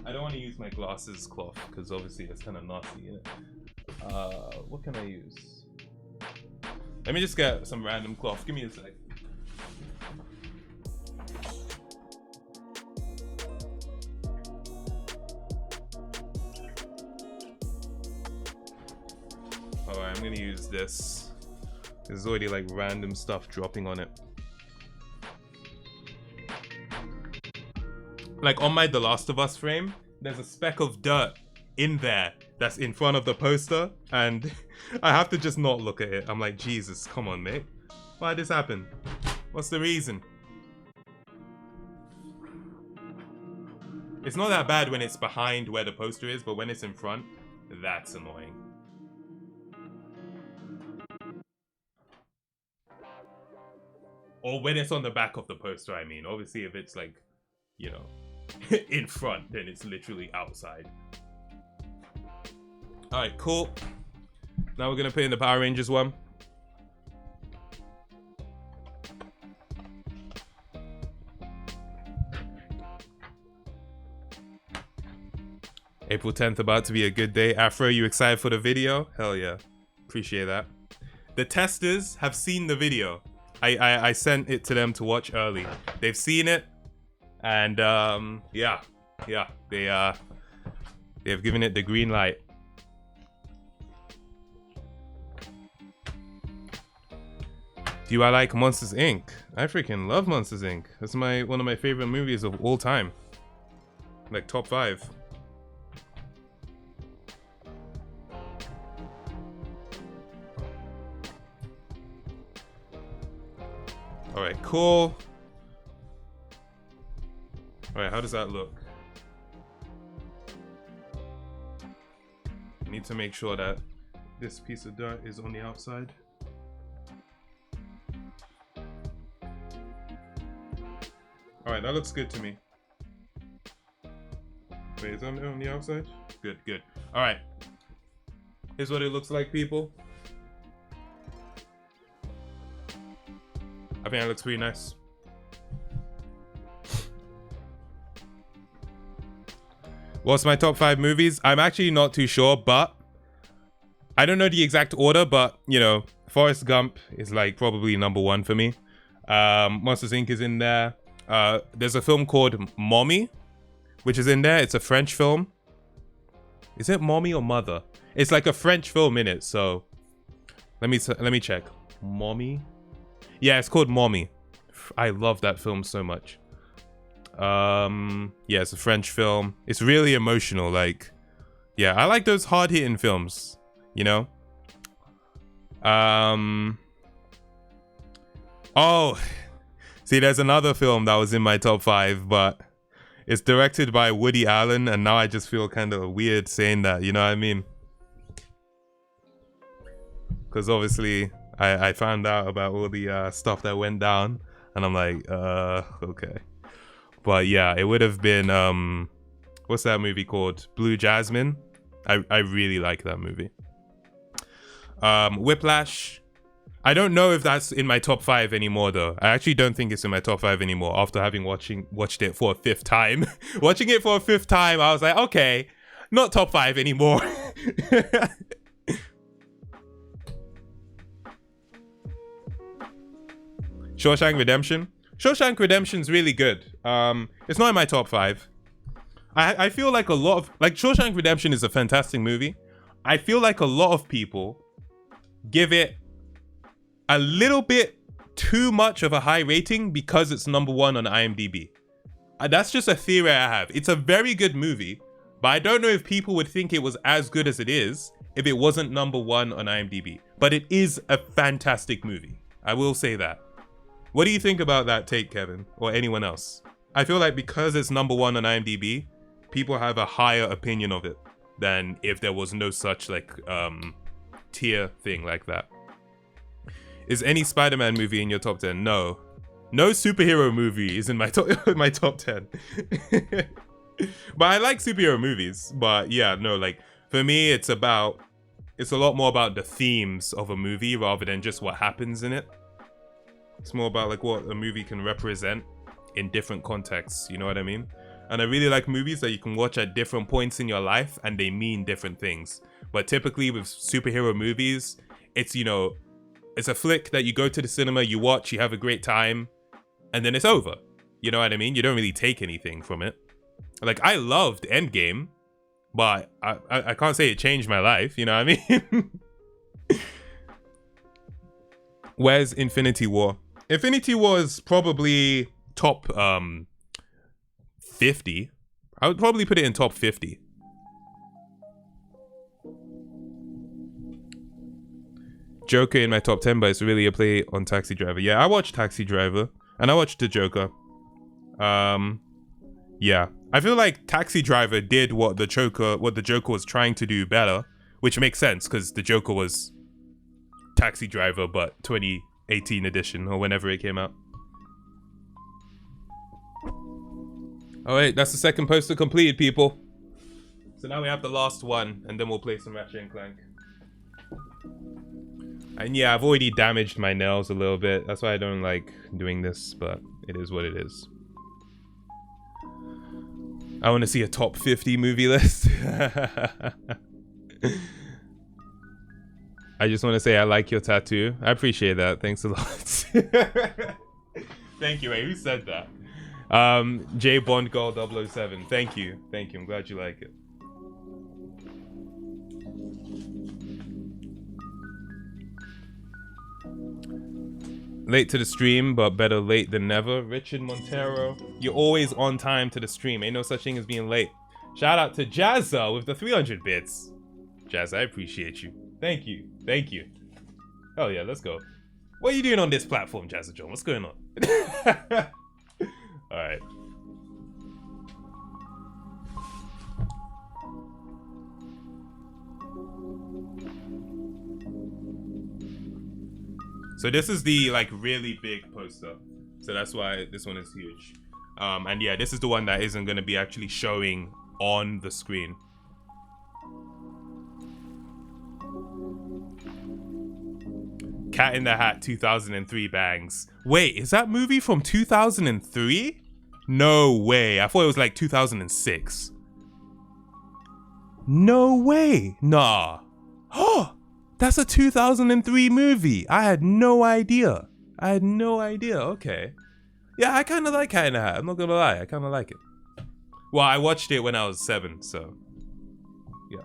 I don't want to use my glasses cloth because obviously it's kind of nasty, isn't it? What can I use? Let me just get some random cloth. Give me a sec. Alright, I'm gonna use this. There's already like random stuff dropping on it. Like on my The Last of Us frame, there's a speck of dirt in there that's in front of the poster, and I have to just not look at it. I'm like, Jesus, come on, mate. Why did this happen? What's the reason? It's not that bad when it's behind where the poster is, but when it's in front, that's annoying. Or when it's on the back of the poster, I mean. Obviously, if it's like, you know, in front, then it's literally outside. Alright, cool. Now we're gonna put in the Power Rangers one. April 10th about to be a good day. Afro, you excited for the video? Hell yeah. Appreciate that. The testers have seen the video. I sent it to them to watch early. They've seen it. And yeah. They've given it the green light. Do I like Monsters Inc? I freaking love Monsters Inc. That's one of my favorite movies of all time. Like top 5. Alright, cool. Alright, how does that look? I need to make sure that this piece of dirt is on the outside. Alright, that looks good to me. Wait, is it on the outside? Good, good. Alright. Here's what it looks like, people. I think that looks pretty nice. What's my top 5 movies? I'm actually not too sure, but I don't know the exact order, but you know, Forrest Gump is like probably number 1 for me. Monsters Inc. is in there. There's a film called Mommy, which is in there. It's a French film. Is it Mommy or Mother? It's like a French film in it. So let me check. Mommy. Yeah, it's called Mommy. I love that film so much. Yeah, it's a French film. It's really emotional. Like, yeah, I like those hard-hitting films. You know. Oh. See, there's another film that was in my top 5, but it's directed by Woody Allen, and now I just feel kind of weird saying that, you know what I mean? Because obviously, I found out about all the stuff that went down, and I'm like, okay. But yeah, it would have been, what's that movie called? Blue Jasmine? I really like that movie. Whiplash. I don't know if that's in my top 5 anymore, though. I actually don't think it's in my top 5 anymore after having watched it for a 5th time. Watching it for a 5th time, I was like, okay, not top 5 anymore. Shawshank Redemption. Shawshank Redemption's really good. It's not in my top 5. I feel like Shawshank Redemption is a fantastic movie. I feel like a lot of people give it a little bit too much of a high rating because it's number 1 on IMDb. That's just a theory I have. It's a very good movie, but I don't know if people would think it was as good as it is if it wasn't number 1 on IMDb. But it is a fantastic movie. I will say that. What do you think about that take, Kevin? Or anyone else? I feel like because it's number 1 on IMDb, people have a higher opinion of it than if there was no such like tier thing like that. Is any Spider-Man movie in your top 10? No. No superhero movie is in my top 10. But I like superhero movies. But yeah, no, like for me it's a lot more about the themes of a movie rather than just what happens in it. It's more about like what a movie can represent in different contexts, you know what I mean? And I really like movies that you can watch at different points in your life and they mean different things. But typically with superhero movies, it's, you know, it's a flick that you go to the cinema, you watch, you have a great time, and then it's over. You know what I mean? You don't really take anything from it. Like, I loved Endgame, but I can't say it changed my life, you know what I mean? Where's Infinity War? Infinity War is probably top 50. I would probably put it in top 50. Joker in my top 10, but it's really a play on Taxi Driver. Yeah, I watched Taxi Driver and I watched The Joker. Yeah, I feel like Taxi Driver did what the Joker was trying to do better, which makes sense because the Joker was Taxi Driver, but 2018 edition or whenever it came out. Oh wait, that's the second poster completed, people. So now we have the last one, and then we'll play some Ratchet Clank. And yeah, I've already damaged my nails a little bit. That's why I don't like doing this, but it is what it is. I want to see a top 50 movie list. I just want to say I like your tattoo. I appreciate that. Thanks a lot. Thank you. Wait, who said that? J Bond Girl 007. Thank you. Thank you. I'm glad you like it. Late to the stream, but better late than never. Richard Montero, you're always on time to the stream. Ain't no such thing as being late. Shout out to Jazza with the 300 bits. Jazz, I appreciate you. Thank you. Thank you. Hell yeah, let's go. What are you doing on this platform, Jazza John? What's going on? Alright. So this is the like really big poster. So that's why this one is huge. And yeah, this is the one that isn't going to be actually showing on the screen. Cat in the Hat 2003 bangs. Wait, is that movie from 2003? No way. I thought it was like 2006. No way. Nah. Oh, that's a 2003 movie. I had no idea. I had no idea. Okay. Yeah, I kind of like Cat in the Hat. I'm not gonna lie. I kind of like it. Well, I watched it when I was 7, so yeah.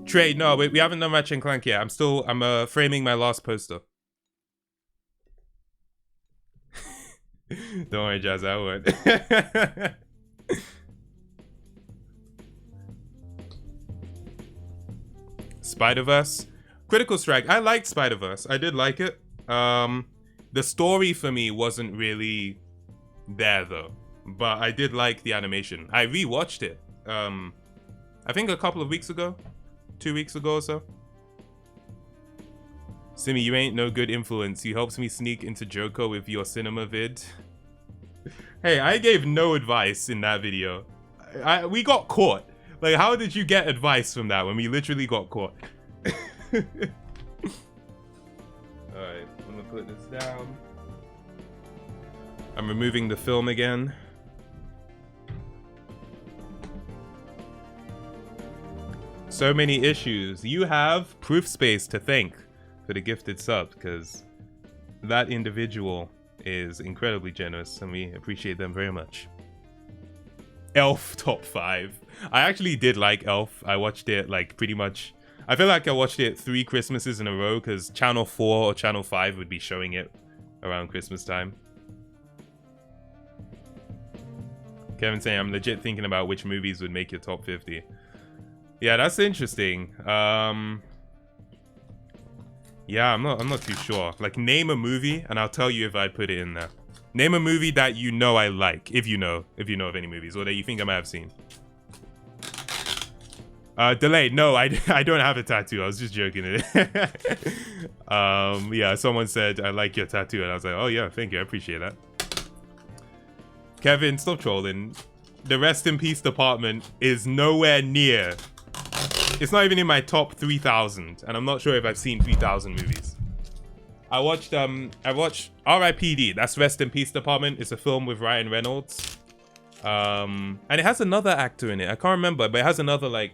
Trey, no, we haven't done Ratchet Clank yet. I'm framing my last poster. Don't worry, Jazz, I won't. Spider-Verse. Critical Strike. I liked Spider-Verse. I did like it. The story for me wasn't really there though. But I did like the animation. I rewatched it. I think a couple of weeks ago. 2 weeks ago or so. Simi, you ain't no good influence. You helped me sneak into Joko with your cinema vid. Hey, I gave no advice in that video. We got caught. Like, how did you get advice from that when we literally got caught? Alright, I'm gonna put this down. I'm removing the film again. So many issues. You have Proof Space to thank for the gifted sub, because that individual is incredibly generous and we appreciate them very much. Elf top 5. I actually did like Elf. I watched it like pretty much. I feel like I watched it 3 Christmases in a row because Channel 4 or Channel 5 would be showing it around Christmas time. Kevin saying I'm legit thinking about which movies would make your top 50. Yeah, that's interesting. Yeah, I'm not too sure. Like, name a movie and I'll tell you if I'd put it in there. Name a movie that you know I like, if you know of any movies, or that you think I might have seen. Delayed. No, I don't have a tattoo. I was just joking. Yeah, someone said, I like your tattoo. And I was like, oh yeah, thank you. I appreciate that. Kevin, stop trolling. The Rest in Peace department is nowhere near. It's not even in my top 3,000. And I'm not sure if I've seen 3,000 movies. I watched R.I.P.D. That's Rest in Peace department. It's a film with Ryan Reynolds. And it has another actor in it. I can't remember, but it has another like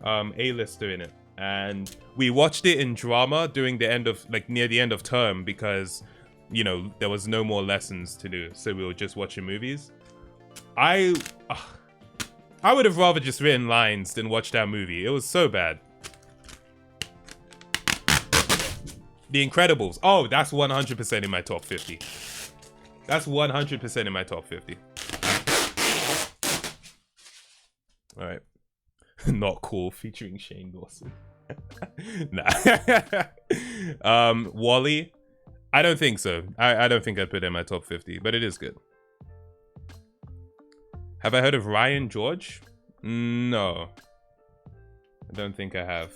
A-lister in it. And we watched it in drama during the end of near the end of term because, you know, there was no more lessons to do. So we were just watching movies. I would have rather just written lines than watch that movie. It was so bad. The Incredibles. Oh, that's 100% in my top 50. That's 100% in my top 50. All right. Not Cool featuring Shane Dawson. Nah. Wall-E. I don't think so. I don't think I'd put it in my top 50, but it is good. Have I heard of Ryan George? No. I don't think I have.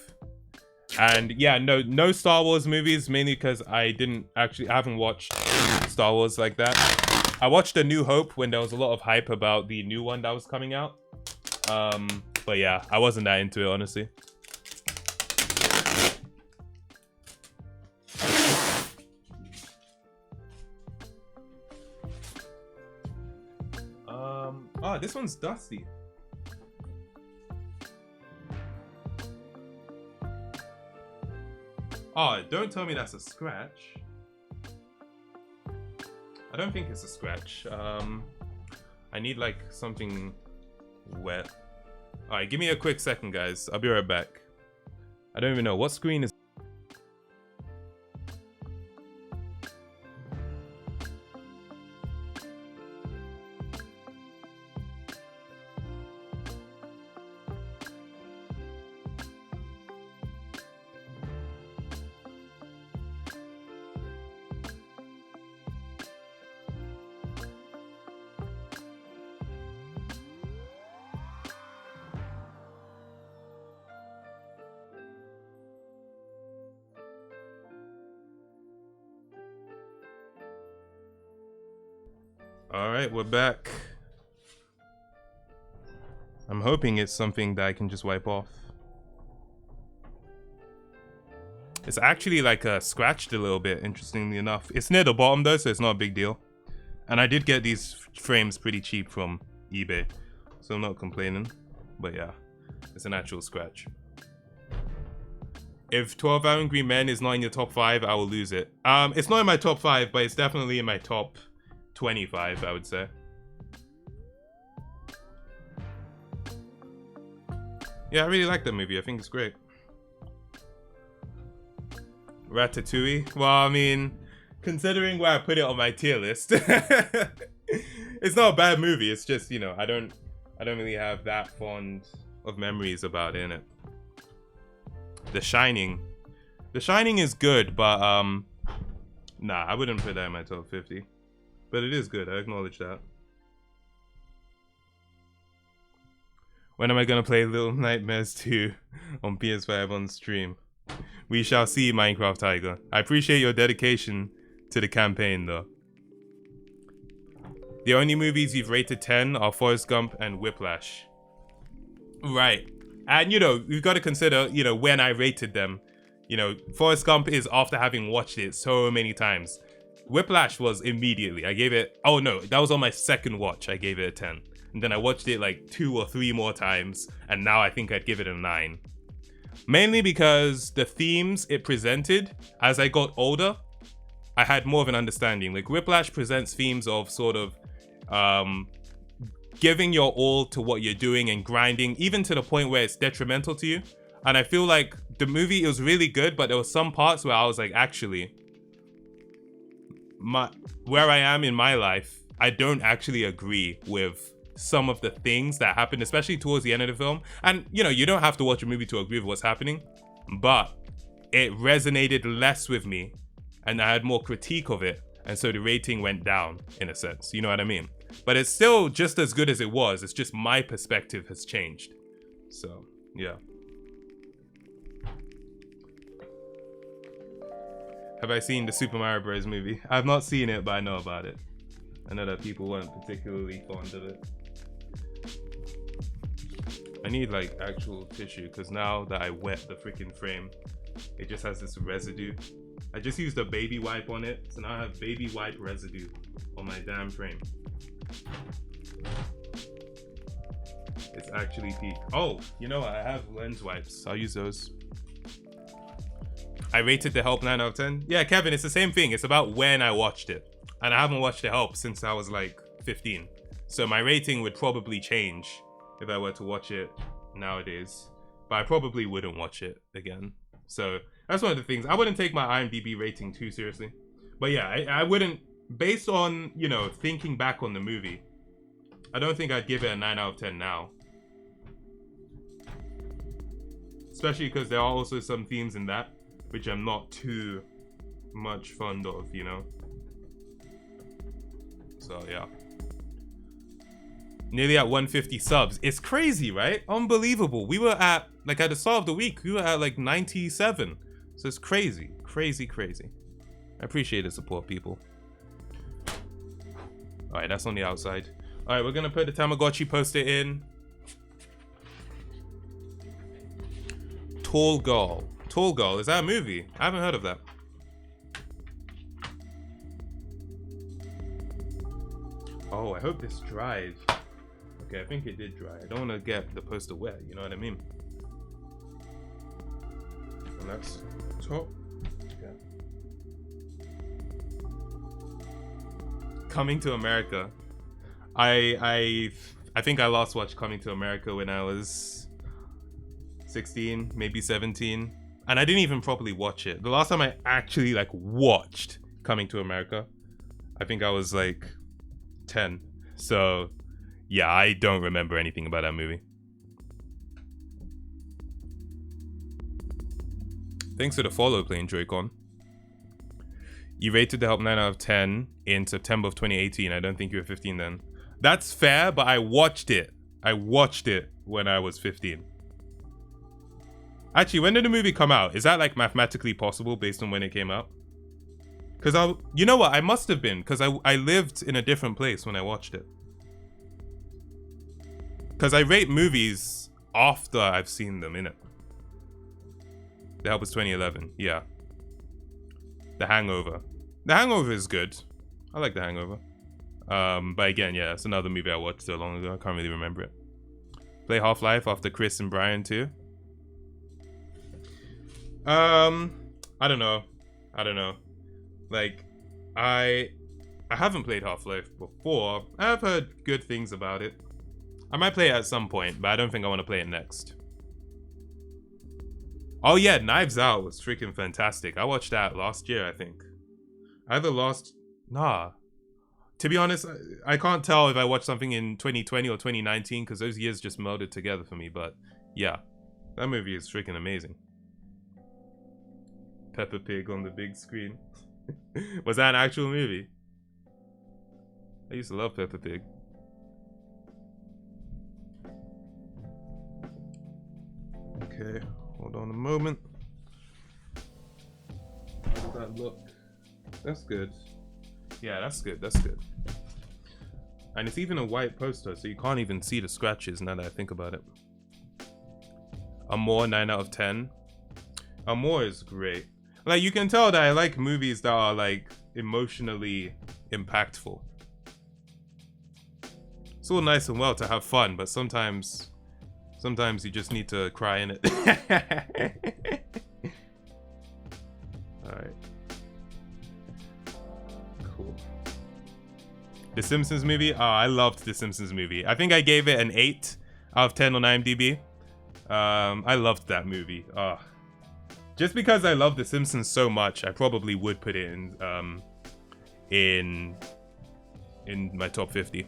And yeah, no Star Wars movies, mainly because I haven't watched Star Wars like that. I watched A New Hope when there was a lot of hype about the new one that was coming out. But yeah, I wasn't that into it, honestly. Oh, this one's dusty. Oh, don't tell me that's a scratch. I don't think it's a scratch. I need like something wet. Alright, give me a quick second, guys. I'll be right back. I don't even know. What screen is... Alright, we're back. I'm hoping it's something that I can just wipe off. It's actually like scratched a little bit, interestingly enough. It's near the bottom though, so it's not a big deal. And I did get these frames pretty cheap from eBay, so I'm not complaining. But yeah, it's an actual scratch. If 12 Angry Men is not in your top 5, I will lose it. It's not in my top 5, but it's definitely in my top 25, I would say. Yeah, I really like that movie. I think it's great. Ratatouille. Well, I mean, considering where I put it on my tier list, it's not a bad movie. It's just, you know, I don't really have that fond of memories about it, innit? The Shining. The Shining is good, but nah, I wouldn't put that in my top 50. But it is good, I acknowledge that. When am I gonna play Little Nightmares 2 on PS5 on stream? We shall see, Minecraft Tiger. I appreciate your dedication to the campaign though. The only movies you've rated 10 are Forrest Gump and Whiplash. Right. And you know, we've got to consider, you know, when I rated them. You know, Forrest Gump is after having watched it so many times. Whiplash was immediately. I gave it... Oh no, that was on my second watch. I gave it a 10. And then I watched it like 2 or 3 more times. And now I think I'd give it a 9. Mainly because the themes it presented, as I got older, I had more of an understanding. Like Whiplash presents themes of sort of giving your all to what you're doing and grinding, even to the point where it's detrimental to you. And I feel like the movie, it was really good, but there were some parts where I was like, actually... where I am in my life, I don't actually agree with some of the things that happen, especially towards the end of the film. And you know, you don't have to watch a movie to agree with what's happening, but it resonated less with me and I had more critique of it, and so the rating went down in a sense, you know what I mean? But it's still just as good as it was. It's just my perspective has changed. So yeah. Have I seen the Super Mario Bros. Movie? I've not seen it, but I know about it. I know that people weren't particularly fond of it. I need like actual tissue, because now that I wet the freaking frame, it just has this residue. I just used a baby wipe on it, so now I have baby wipe residue on my damn frame. It's actually peak. Oh, you know what? I have lens wipes. I'll use those. I rated The Help 9 out of 10. Yeah, Kevin, it's the same thing. It's about when I watched it. And I haven't watched The Help since I was like 15. So my rating would probably change if I were to watch it nowadays. But I probably wouldn't watch it again. So that's one of the things. I wouldn't take my IMDb rating too seriously. But yeah, I wouldn't, based on, you know, thinking back on the movie, I don't think I'd give it a 9 out of 10 now. Especially because there are also some themes in that which I'm not too much fond of, you know. So yeah. Nearly at 150 subs. It's crazy, right? Unbelievable. We were at, like, at the start of the week, we were at like 97. So it's crazy. Crazy, crazy. I appreciate the support, people. Alright, that's on the outside. Alright, we're gonna put the Tamagotchi poster in. Tall Girl. Tall Girl, is that a movie? I haven't heard of that. Oh, I hope this dries. Okay, I think it did dry. I don't want to get the poster wet, you know what I mean? And that's top. Okay. Coming to America. I think I last watched Coming to America when I was 16, maybe 17. And I didn't even properly watch it. The last time I actually like watched Coming to America, I think I was like 10. So yeah, I don't remember anything about that movie. Thanks for the follow, Plain Joy-Con. You rated The Help 9 out of 10 in September of 2018. I don't think you were 15 then. That's fair, but I watched it. I watched it when I was 15. Actually, when did the movie come out? Is that like mathematically possible based on when it came out? Because you know what? I must have been, because I lived in a different place when I watched it. Because I rate movies after I've seen them, innit? The Help was 2011, yeah. The Hangover. The Hangover is good. I like The Hangover. But again, yeah, it's another movie I watched so long ago. I can't really remember it. Play Half-Life after Chris and Brian too. I don't know. Like, I haven't played Half-Life before. I've heard good things about it. I might play it at some point, but I don't think I want to play it next. Oh yeah, Knives Out was freaking fantastic. I watched that last year, I think. Nah. To be honest, I can't tell if I watched something in 2020 or 2019 because those years just melded together for me, but yeah. That movie is freaking amazing. Peppa Pig on the big screen. Was that an actual movie? I used to love Peppa Pig. Okay, hold on a moment. How does that look? That's good. Yeah, that's good, that's good. And it's even a white poster, so you can't even see the scratches now that I think about it. Amour, 9 out of 10. Amour is great. Like, you can tell that I like movies that are, like, emotionally impactful. It's all nice and well to have fun, but sometimes you just need to cry in it. Alright. Cool. The Simpsons movie? Oh, I loved The Simpsons movie. I think I gave it an 8 out of 10 on IMDb. I loved that movie. Just because I love The Simpsons so much, I probably would put it in my top 50.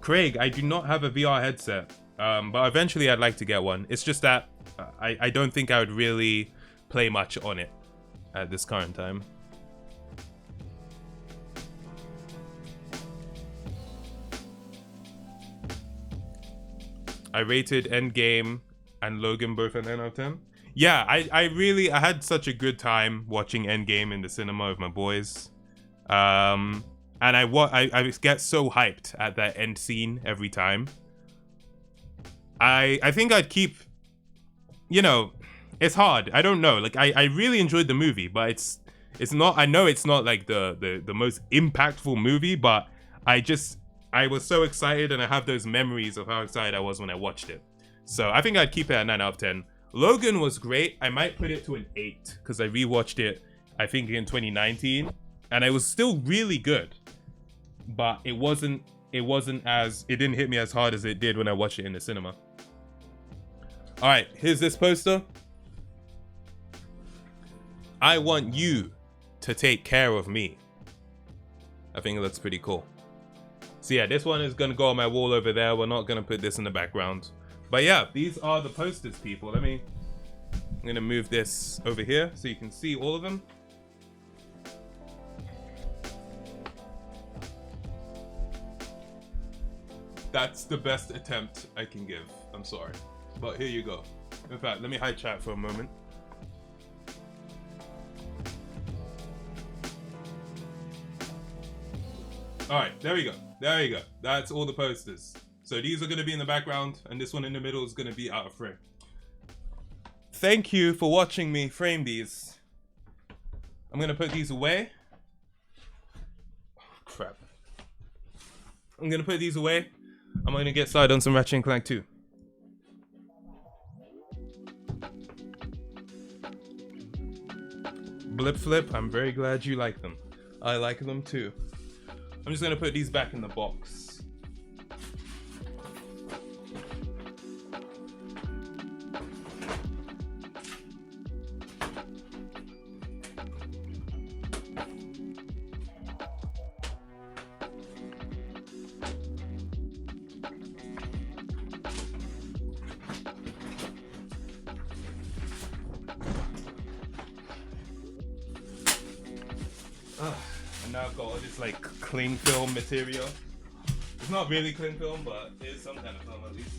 Craig, I do not have a VR headset, but eventually I'd like to get one. It's just that I don't think I would really play much on it at this current time. I rated Endgame and Logan both at 9 out of 10. Yeah, I had such a good time watching Endgame in the cinema with my boys. And I get so hyped at that end scene every time. I think I'd keep, you know, it's hard. I don't know. Like, I really enjoyed the movie, but it's not, I know it's not like the most impactful movie, but I was so excited, and I have those memories of how excited I was when I watched it. So I think I'd keep it at 9 out of 10. Logan was great. I might put it to an 8 because I rewatched it, I think, in 2019, and it was still really good, but it didn't hit me as hard as it did when I watched it in the cinema. All right, here's this poster. I want you to take care of me. I think it looks pretty cool. So yeah, this one is gonna go on my wall over there. We're not gonna put this in the background. But yeah, these are the posters, people. I'm gonna move this over here so you can see all of them. That's the best attempt I can give. I'm sorry. But here you go. In fact, let me hide chat for a moment. Alright, there we go. There you go. That's all the posters. So these are going to be in the background, and this one in the middle is going to be out of frame. Thank you for watching me frame these. I'm going to put these away. Oh, crap. I'm going to put these away. I'm going to get started on some Ratchet Clank 2. Blip Flip, I'm very glad you like them. I like them too. I'm just going to put these back in the box. And now I've got all this like cling film material. It's not really cling film, but it's some kind of film at least.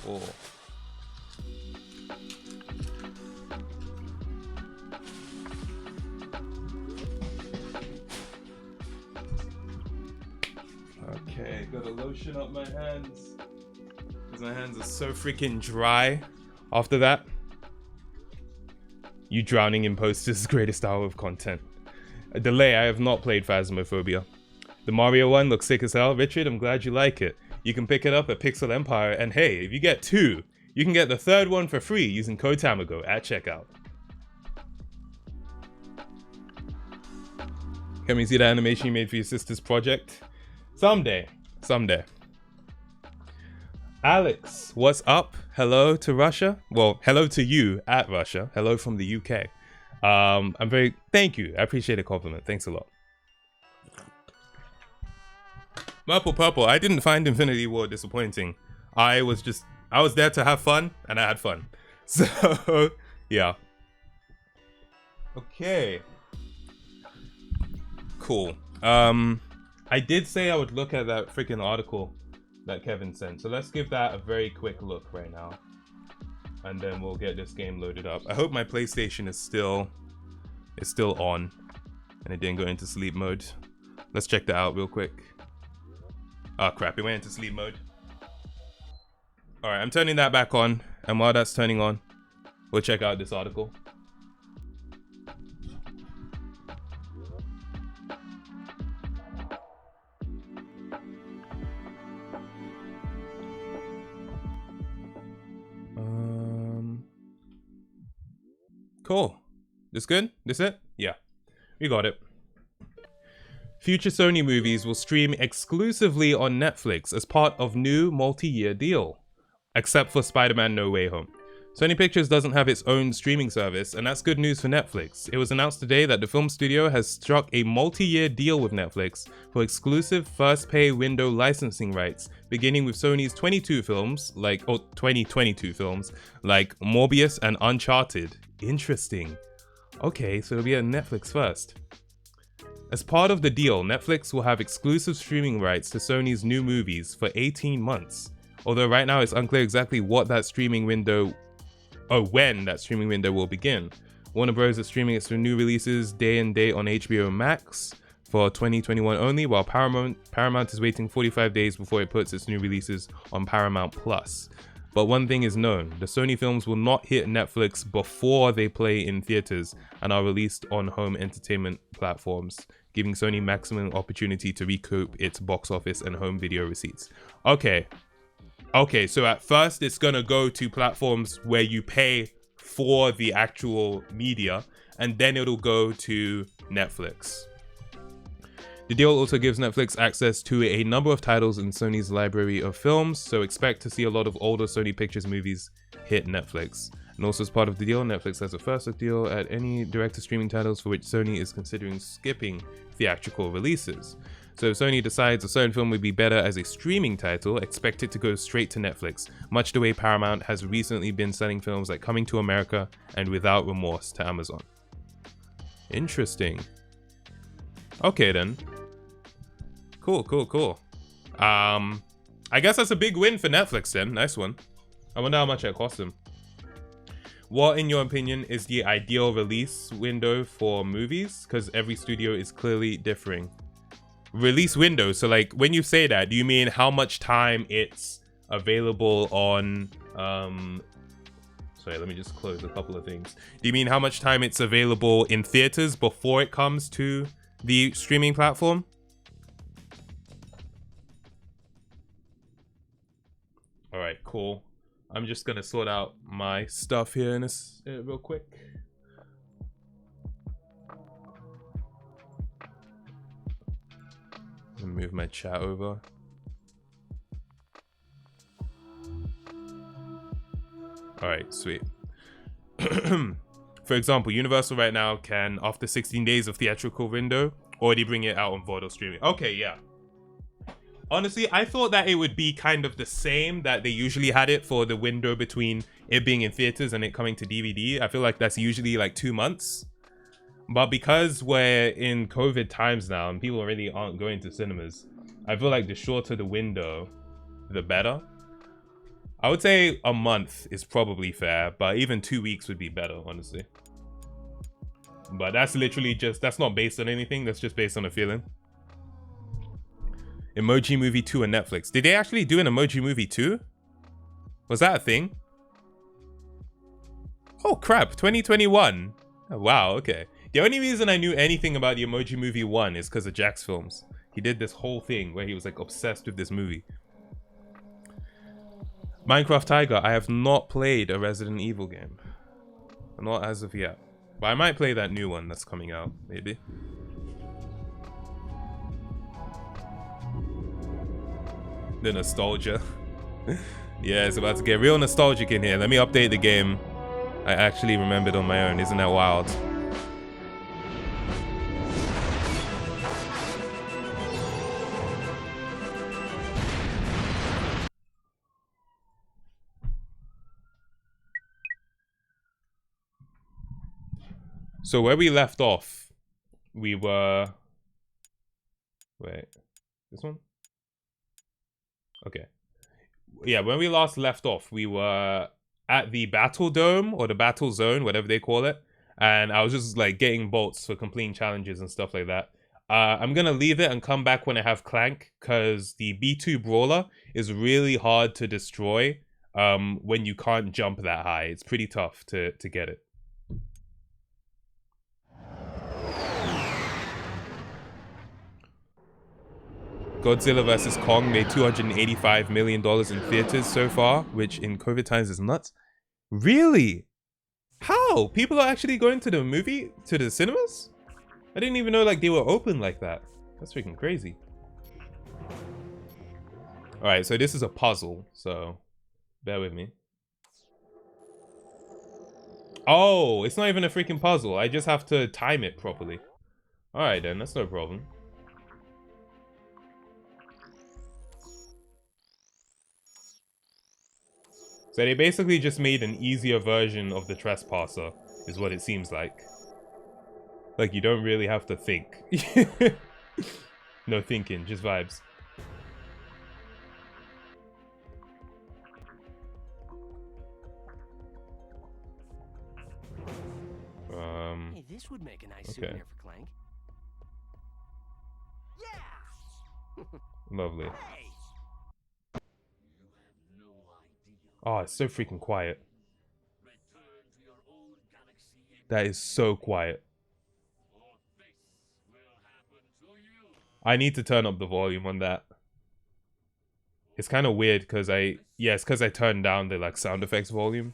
Oh. Okay, gotta lotion up my hands. Because my hands are so freaking dry after that. You drowning in posters, greatest hour of content. A delay, I have not played Phasmophobia. The Mario one looks sick as hell. Richard, I'm glad you like it. You can pick it up at Pixel Empire, and hey, if you get 2, you can get the 3rd one for free using code Tamago at checkout. Can we see the animation you made for your sister's project? Someday. Alex, what's up? Hello to Russia. Well, hello to you at Russia. Hello from the UK. Thank you. I appreciate the compliment. Thanks a lot. Purple. I didn't find Infinity War disappointing. I was there to have fun, and I had fun. So, yeah. Okay. Cool. I did say I would look at that freaking article that Kevin sent. So let's give that a very quick look right now. And then we'll get this game loaded up. I hope my PlayStation is still on and it didn't go into sleep mode. Let's check that out real quick. Oh crap, it went into sleep mode. Alright, I'm turning that back on. And while that's turning on, we'll check out this article. Cool. This good? This it? Yeah. We got it. Future Sony movies will stream exclusively on Netflix as part of new multi-year deal. Except for Spider-Man No Way Home. Sony Pictures doesn't have its own streaming service, and that's good news for Netflix. It was announced today that the film studio has struck a multi-year deal with Netflix for exclusive first-pay window licensing rights, beginning with Sony's 2022 films like Morbius and Uncharted. Interesting. Okay, so it'll be on Netflix first. As part of the deal, Netflix will have exclusive streaming rights to Sony's new movies for 18 months. Although right now it's unclear exactly when that streaming window will begin. Warner Bros. Is streaming its new releases day and date on HBO Max for 2021 only, while Paramount is waiting 45 days before it puts its new releases on Paramount Plus. But one thing is known, the Sony films will not hit Netflix before they play in theaters and are released on home entertainment platforms, giving Sony maximum opportunity to recoup its box office and home video receipts. Okay, so at first it's gonna go to platforms where you pay for the actual media, and then it'll go to Netflix. The deal also gives Netflix access to a number of titles in Sony's library of films, so expect to see a lot of older Sony Pictures movies hit Netflix. And also as part of the deal, Netflix has a first look deal at any direct-to-streaming titles for which Sony is considering skipping theatrical releases. So if Sony decides a certain film would be better as a streaming title, expect it to go straight to Netflix, much the way Paramount has recently been selling films like Coming to America and Without Remorse to Amazon. Interesting. Okay then. Cool, cool, cool. I guess that's a big win for Netflix then. Nice one. I wonder how much it cost them. What, in your opinion, is the ideal release window for movies? Because every studio is clearly differing. Release window. So like when you say that, do you mean how much time it's available on sorry, let me just close a couple of things. Do you mean how much time it's available in theaters before it comes to the streaming platform? All right, cool. I'm just gonna sort out my stuff here in this real quick. Move my chat over. All right, sweet. For example, Universal right now can, after 16 days of theatrical window, already bring it out on VOD or streaming. Okay, yeah. Honestly, I thought that it would be kind of the same that they usually had it for the window between it being in theaters and it coming to DVD. I feel like that's usually like 2 months. But because we're in COVID times now and people really aren't going to cinemas, I feel like the shorter the window, the better. I would say a month is probably fair, but even 2 weeks would be better, honestly. But that's literally just, that's not based on anything. That's just based on a feeling. Emoji Movie 2 on Netflix. Did they actually do an Emoji Movie 2? Was that a thing? Oh crap, 2021. Oh, wow, okay. The only reason I knew anything about the Emoji Movie 1 is because of Jack's films. He did this whole thing where he was like obsessed with this movie. Minecraft Tiger, I have not played a Resident Evil game. Not as of yet. But I might play that new one that's coming out, maybe. The nostalgia. Yeah, it's about to get real nostalgic in here. Let me update the game. I actually remembered on my own. Isn't that wild? So where we left off, we were... Wait, this one? Okay. Yeah, when we last left off, we were at the Battle Dome, or the Battle Zone, whatever they call it. And I was just like getting bolts for completing challenges and stuff like that. I'm gonna leave it and come back when I have Clank, because the B2 Brawler is really hard to destroy when you can't jump that high. It's pretty tough to get it. Godzilla vs. Kong made $285 million in theaters so far, which in COVID times is nuts. Really? How? People are actually going to the movie, to the cinemas? I didn't even know like they were open like that. That's freaking crazy. All right, so this is a puzzle, so bear with me. Oh, it's not even a freaking puzzle. I just have to time it properly. All right then, that's no problem. So they basically just made an easier version of the Trespasser, is what it seems like. Like, you don't really have to think. No thinking, just vibes. Hey, this would make a nice souvenir for Clank. Yeah. Lovely. Hey. Oh, it's so freaking quiet. That is so quiet. I need to turn up the volume on that. It's kind of weird because it's because I turned down the like sound effects volume.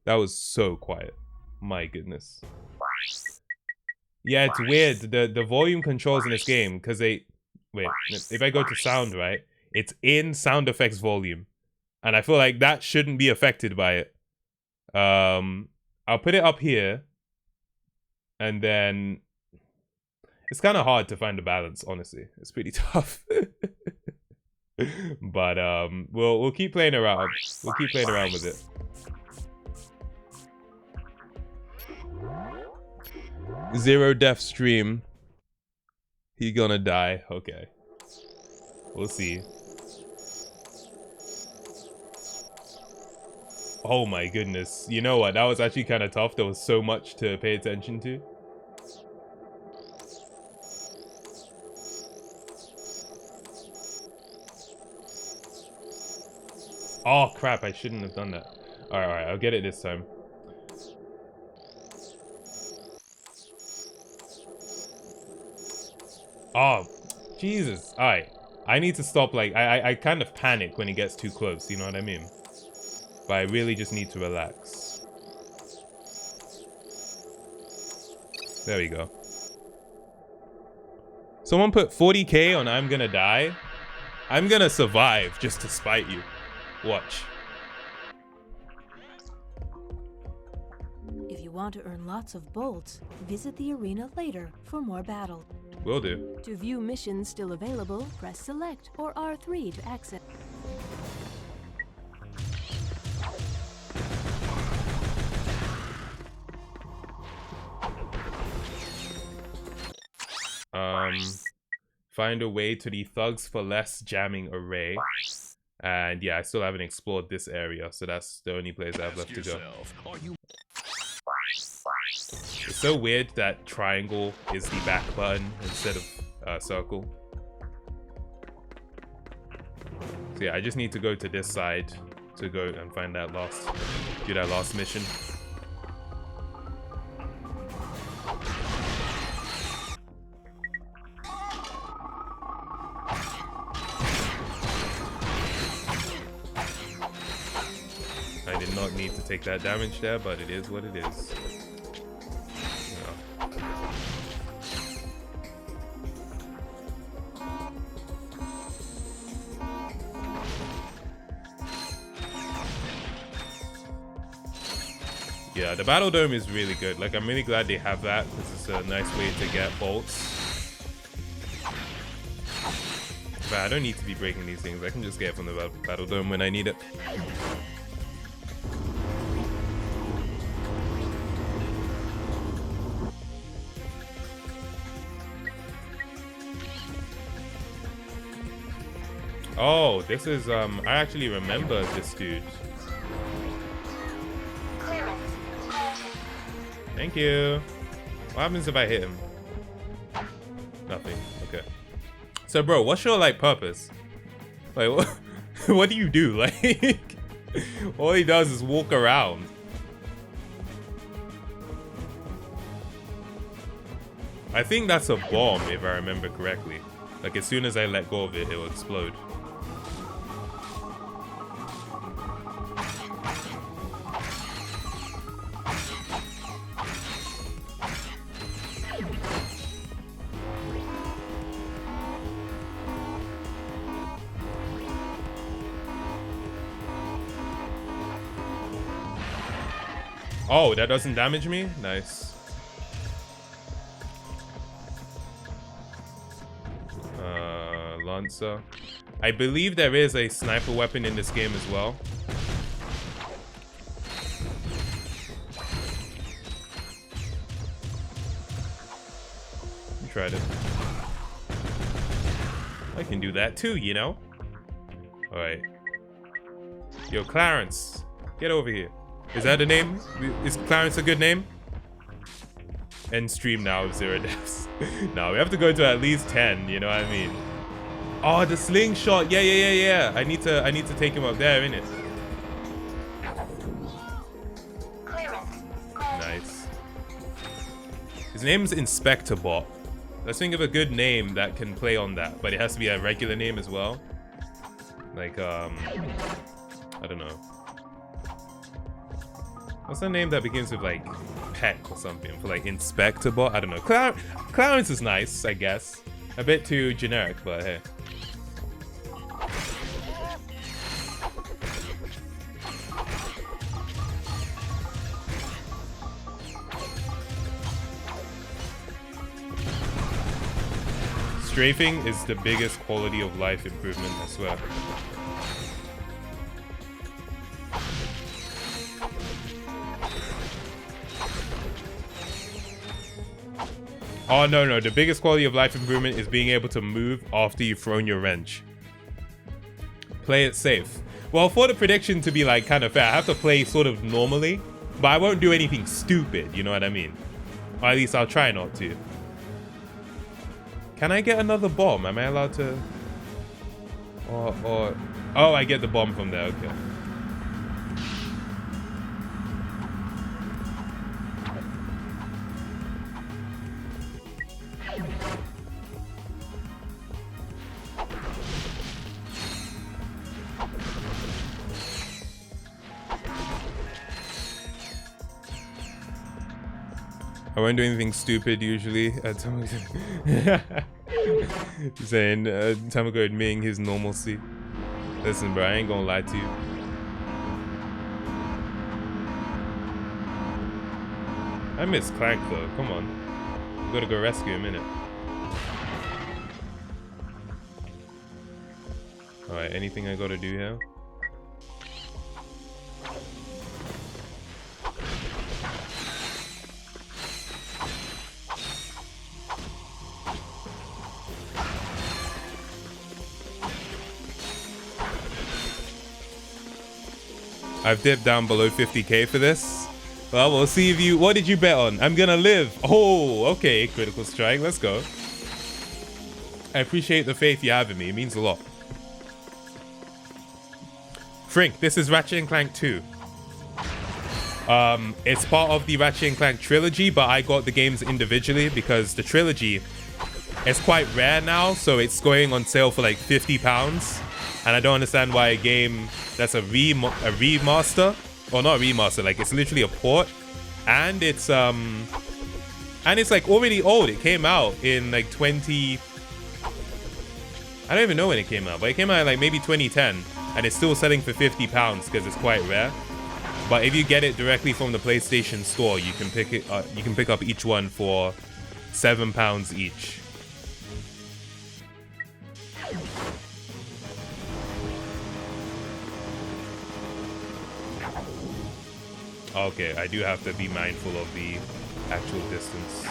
That was so quiet. My goodness. Yeah, it's weird. The volume controls in this game, because wait, if I go to sound, right? It's in sound effects volume. And I feel like that shouldn't be affected by it. I'll put it up here. And then it's kind of hard to find a balance, honestly. It's pretty tough. But we'll keep playing around. We'll keep playing around with it. 0 death stream. He gonna die. Okay. We'll see. Oh my goodness. You know what? That was actually kind of tough. There was so much to pay attention to. Oh crap, I shouldn't have done that. Alright, I'll get it this time. Oh, Jesus. Alright. I need to stop, like, I kind of panic when he gets too close, you know what I mean? But I really just need to relax. There we go. Someone put 40k on I'm gonna die. I'm gonna survive just to spite you. Watch. If you want to earn lots of bolts, visit the arena later for more battle. Will do. To view missions still available, press select or R3 to access. Find a way to the Thugs for Less jamming array. And yeah, I still haven't explored this area, so that's the only place I have left to go. It's so weird that triangle is the back button instead of circle. So yeah, I just need to go to this side to go and find that do that last mission. I did not need to take that damage there, but it is what it is. Yeah, the Battle Dome is really good. Like, I'm really glad they have that because it's a nice way to get bolts. But I don't need to be breaking these things. I can just get it from the Battle Dome when I need it. Oh, this is, I actually remember this dude. Thank you. What happens if I hit him? Nothing. Okay. So, bro, what's your, like, purpose? Like, what do you do? Like, all he does is walk around. I think that's a bomb, if I remember correctly. Like, as soon as I let go of it, it will explode. Oh, that doesn't damage me? Nice. Lancer. I believe there is a sniper weapon in this game as well. You tried it. I can do that too, you know? Alright. Yo, Clarence. Get over here. Is that a name? Is Clarence a good name? End stream now of 0 deaths. No, we have to go to at least 10, you know what I mean? Oh, the slingshot. Yeah. I need to take him up there, innit? Nice. His name's Inspector Bot. Let's think of a good name that can play on that, but it has to be a regular name as well. Like, I don't know. What's a name that begins with, like, Peck or something? For, like, Inspector Bot? I don't know. Clarence is nice, I guess. A bit too generic, but hey. Strafing is the biggest quality of life improvement, I swear. Oh, no. The biggest quality of life improvement is being able to move after you've thrown your wrench. Play it safe. Well, for the prediction to be like kind of fair, I have to play sort of normally, but I won't do anything stupid, you know what I mean? Or at least I'll try not to. Can I get another bomb? Am I allowed to? Or oh, I get the bomb from there, okay. I won't do anything stupid usually. Saying Tamago admitting his normalcy. Listen, bro, I ain't gonna lie to you. I miss Clank though. Come on, we gotta go rescue him, innit? All right, anything I gotta do here? I've dipped down below 50k for this. Well, we'll see if you... What did you bet on? I'm gonna live. Oh, okay. Critical strike. Let's go. I appreciate the faith you have in me. It means a lot. Frink, this is Ratchet Clank 2. It's part of the Ratchet Clank trilogy, but I got the games individually because the trilogy is quite rare now, so it's going on sale for like £50. And I don't understand why a game that's a remaster, or not a remaster, like it's literally a port, and it's like already old. It came out in like I don't even know when it came out, but it came out in like maybe 2010, and it's still selling for £50 because it's quite rare. But if you get it directly from the PlayStation Store, you can pick it. You can pick up each one for £7 each. Okay, I do have to be mindful of the actual distance.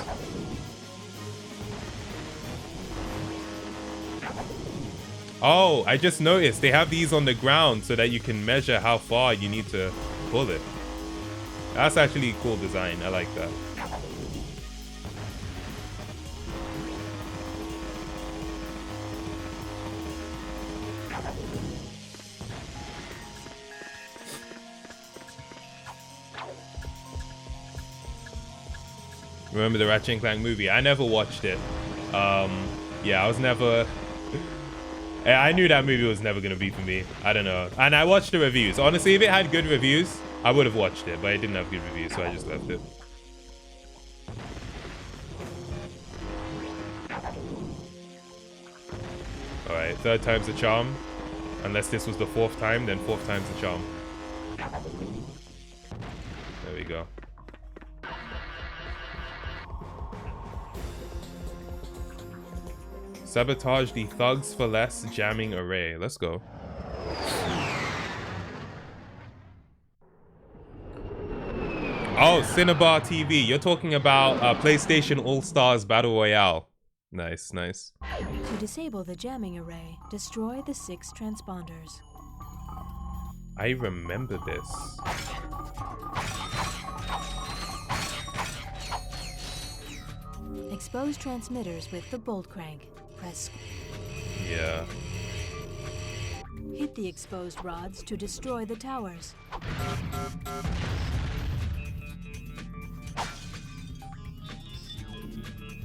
Oh, I just noticed they have these on the ground so that you can measure how far you need to pull it. That's actually a cool design. I like that. Remember the Ratchet Clank movie? I never watched it. Yeah, I was never... I knew that movie was never going to be for me. I don't know. And I watched the reviews. Honestly, if it had good reviews, I would have watched it. But it didn't have good reviews, so I just left it. Alright, third time's a charm. Unless this was the fourth time, then fourth time's a charm. There we go. Sabotage the thugs for less jamming array. Let's go. Oh, Cinnabar TV. You're talking about PlayStation All-Stars Battle Royale. Nice, nice. To disable the jamming array, destroy the 6 transponders. I remember this. Expose transmitters with the bolt crank. Press. Yeah. Hit the exposed rods to destroy the towers.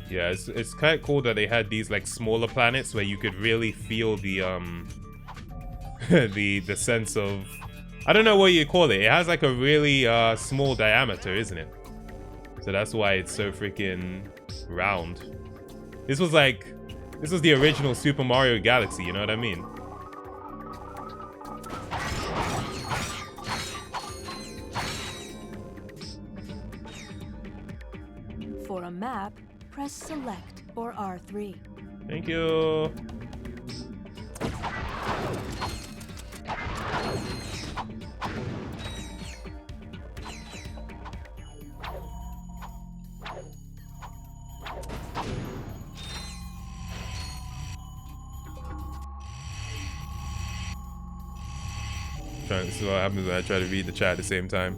Yeah, it's kind of cool that they had these like smaller planets where you could really feel the the sense of, I don't know what you call it. It has like a really small diameter, isn't it? So that's why it's so freaking round. This was the original Super Mario Galaxy, you know what I mean? For a map, press select or R3. Thank you. This is what happens when I try to read the chat at the same time.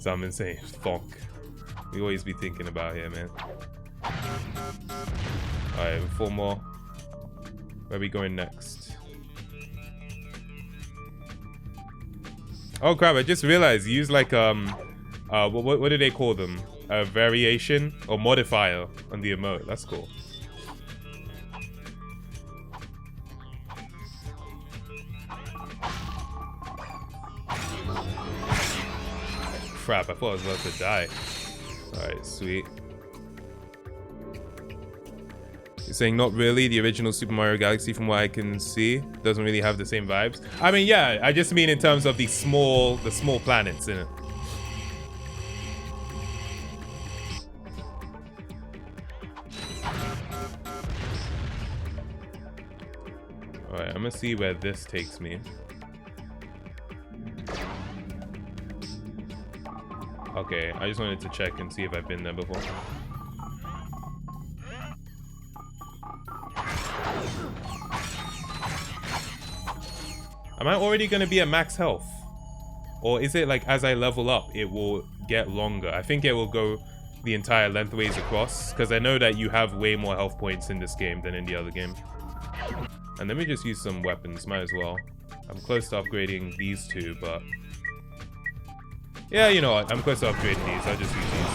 So I'm insane. Thonk. We always be thinking about here, man. Alright, 4 more. Where are we going next? Oh crap, I just realized you use like what do they call them? A variation or modifier on the emote. That's cool. Crap, I thought I was about to die. Alright, sweet. You're saying not really? The original Super Mario Galaxy, from what I can see, doesn't really have the same vibes. I mean, yeah, I just mean in terms of the small planets in it. Alright, I'm gonna see where this takes me. Okay, I just wanted to check and see if I've been there before. Am I already going to be at max health? Or is it like as I level up, it will get longer? I think it will go the entire lengthways across, because I know that you have way more health points in this game than in the other game. And let me just use some weapons, might as well. I'm close to upgrading these two, but... yeah, you know what? I'm close to upgrading these. I'll just use these.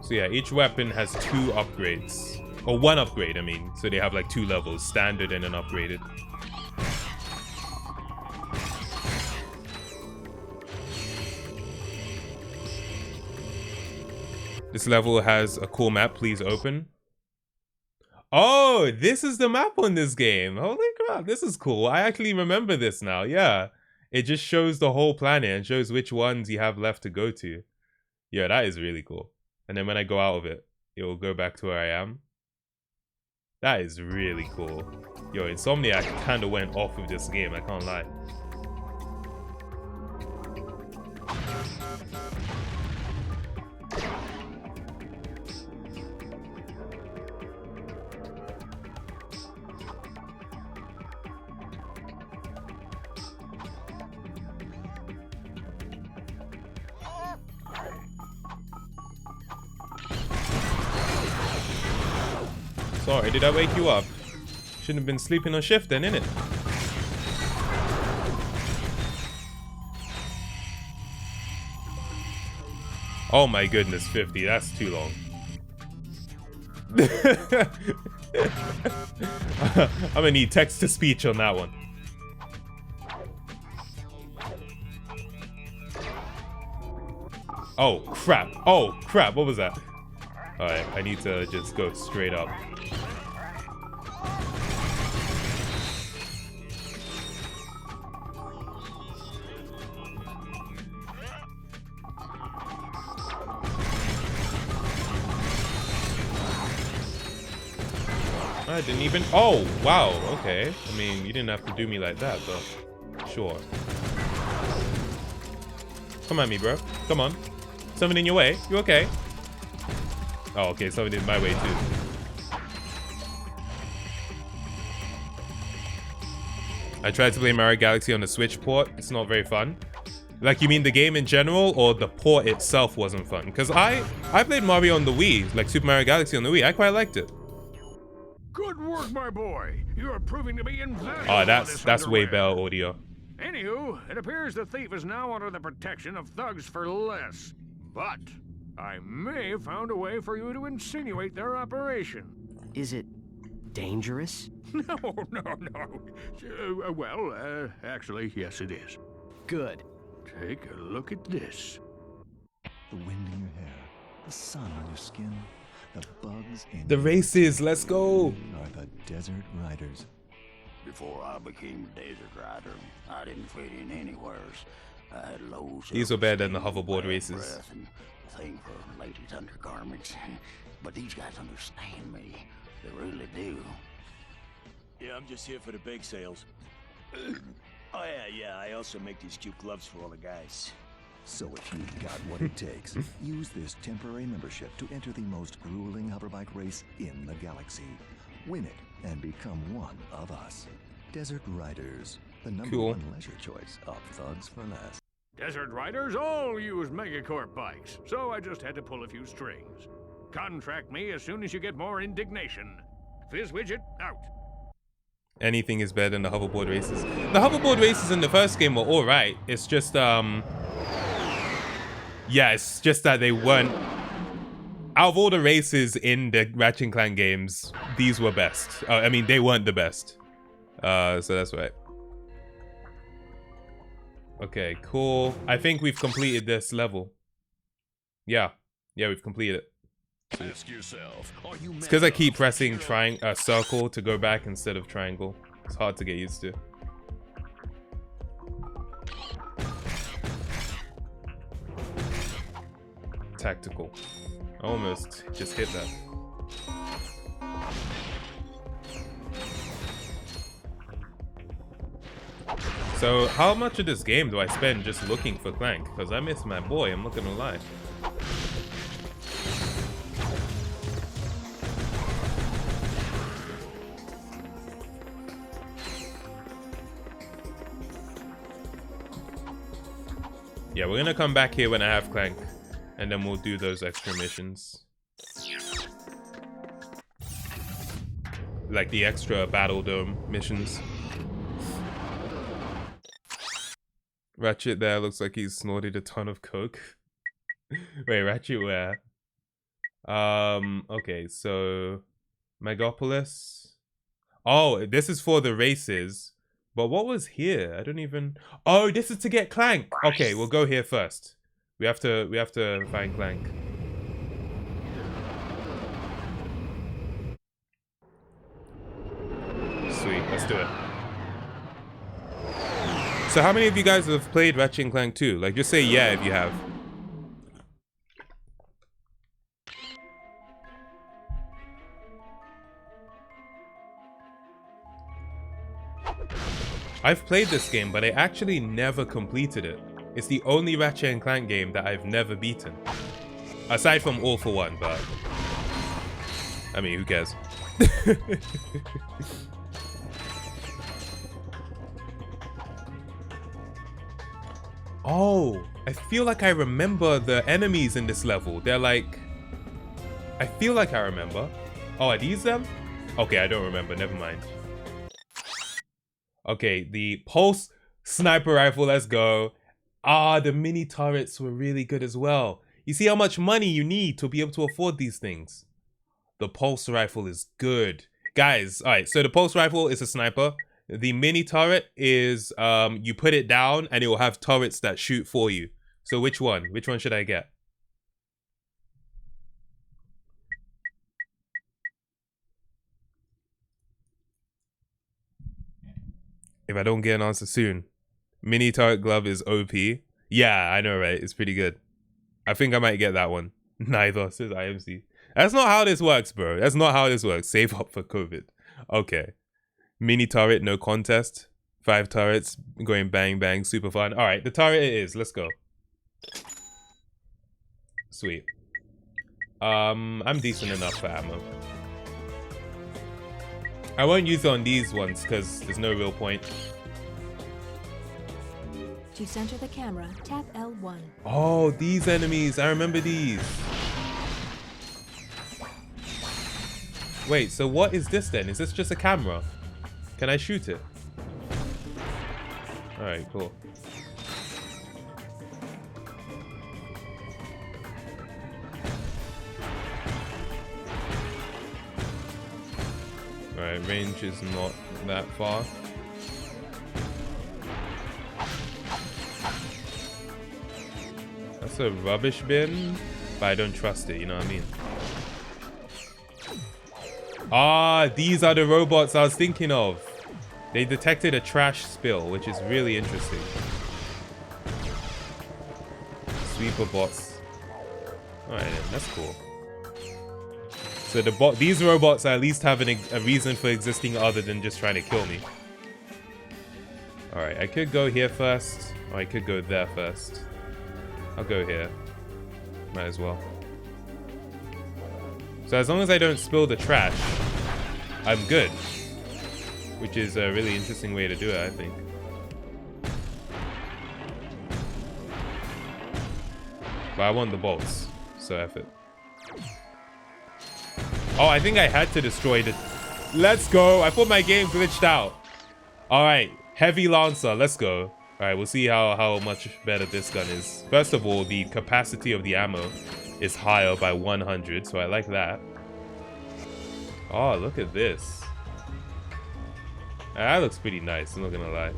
So yeah, each weapon has 2 upgrades. Or 1 upgrade, I mean. So they have like 2 levels, standard and an upgraded. This level has a cool map, please open. Oh, this is the map on this game. Holy crap, this is cool. I actually remember this now, yeah. It just shows the whole planet and shows which ones you have left to go to. Yeah, that is really cool. And then when I go out of it, it will go back to where I am. That is really cool. Yo, Insomniac kind of went off with this game, I can't lie. Sorry, did I wake you up? Shouldn't have been sleeping on shift then, innit? Oh my goodness, 50, that's too long. I'm gonna need text-to-speech on that one. Oh crap, what was that? Alright, I need to just go straight up. I didn't even... oh, wow, okay. I mean, you didn't have to do me like that, but sure. Come at me, bro. Come on. Something in your way. You okay? Oh, okay, something in my way, too. I tried to play Mario Galaxy on the Switch port. It's not very fun. Like, you mean the game in general, or the port itself wasn't fun? Because I played Mario on the Wii, like Super Mario Galaxy on the Wii. I quite liked it. Good work, my boy. You are proving to be invaluable. Oh, that's way better audio. Anywho, it appears the thief is now under the protection of thugs for less. But I may have found a way for you to insinuate their operation. Is it dangerous? No. Actually, yes, it is. Good. Take a look at this. The wind in your hair, the sun on your skin, the bugs in the races, let's go. Are the desert riders. Before I became a desert rider, I didn't fit in anywhere. I had low these are better than the hoverboard races. And a thing for ladies' undergarments. But these guys understand me. They really do. Yeah, I'm just here for the bake sales. Oh yeah, I also make these cute gloves for all the guys. So if you've got what it takes, use this temporary membership to enter the most grueling hoverbike race in the galaxy. Win it and become one of us. Desert Riders, the number one leisure choice of thugs for less. Desert Riders all use Megacorp bikes, so I just had to pull a few strings. Contract me as soon as you get more indignation. FizzWidget, out. Anything is better than the hoverboard races. The hoverboard races in the first game were alright. It's just, yeah, it's just that they weren't... Out of all the races in the Ratchet Clank games, these were best. I mean, they weren't the best. So that's right. Okay, cool. I think we've completed this level. Yeah. Yeah, we've completed it. Ask yourself, are you it's because I keep pressing circle to go back instead of triangle. It's hard to get used to. Tactical. I almost just hit that. So how much of this game do I spend just looking for Clank? Because I miss my boy, I'm not gonna lie. Yeah, we're gonna come back here when I have Clank, and then we'll do those extra missions. Like the extra Battle Dome missions. Ratchet there looks like he's snorted a ton of coke. Wait, Ratchet where? Okay, so... Megapolis? Oh, this is for the races. But what was here? I don't even... Oh, this is to get Clank! Okay, we'll go here first. We have to find Clank. Sweet, let's do it. So how many of you guys have played Ratchet Clank 2? Like, just say yeah if you have. I've played this game, but I actually never completed it. It's the only Ratchet & Clank game that I've never beaten. Aside from All for One, but... I mean, who cares? Oh, I feel like I remember the enemies in this level. They're like... I feel like I remember. Oh, are these them? Okay, I don't remember. Never mind. Okay, the pulse sniper rifle, let's go. Ah, the mini turrets were really good as well. You see how much money you need to be able to afford these things. The pulse rifle is good. Guys, alright, so the pulse rifle is a sniper. The mini turret is, you put it down and it will have turrets that shoot for you. So which one? Which one should I get? If I don't get an answer soon. Mini turret glove is OP. Yeah, I know, right? It's pretty good. I think I might get that one. Neither, says IMC. That's not how this works, bro. That's not how this works. Save up for COVID. Okay. Mini turret, no contest. 5 turrets, going bang, bang, super fun. All right, the turret it is. Let's go. Sweet. I'm decent enough for ammo. I won't use it on these ones because there's no real point. To center the camera, tap L1. Oh, these enemies. I remember these. Wait, so what is this then? Is this just a camera? Can I shoot it? Alright, cool. Alright, range is not that far. That's a rubbish bin, but I don't trust it, you know what I mean? Ah, these are the robots I was thinking of. They detected a trash spill, which is really interesting. Sweeper bots. Alright then, that's cool. So these robots at least have a reason for existing other than just trying to kill me. Alright, I could go here first, or I could go there first. I'll go here. Might as well. So as long as I don't spill the trash, I'm good. Which is a really interesting way to do it, I think. But I want the bolts, so F it. Oh, I think I had to destroy the... Let's go! I thought my game glitched out. Alright, heavy lancer, let's go. Alright, we'll see how much better this gun is. First of all, the capacity of the ammo is higher by 100, so I like that. Oh, look at this. That looks pretty nice, I'm not gonna lie.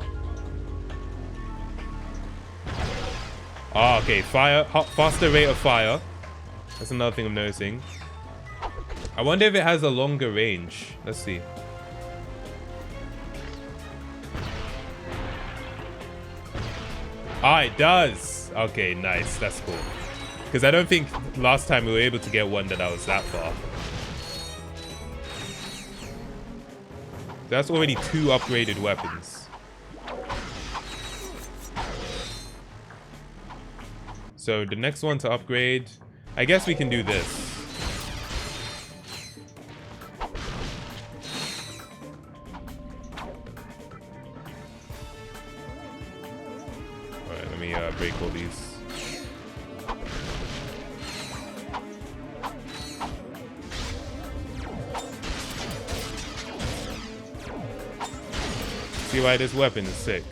Oh, okay, fire, faster rate of fire. That's another thing I'm noticing. I wonder if it has a longer range. Let's see. Ah, it does. Okay, nice. That's cool. Because I don't think last time we were able to get one that was that far. That's already 2 upgraded weapons. So the next one to upgrade, I guess we can do this. Alright, let me break all these. See why this weapon is sick.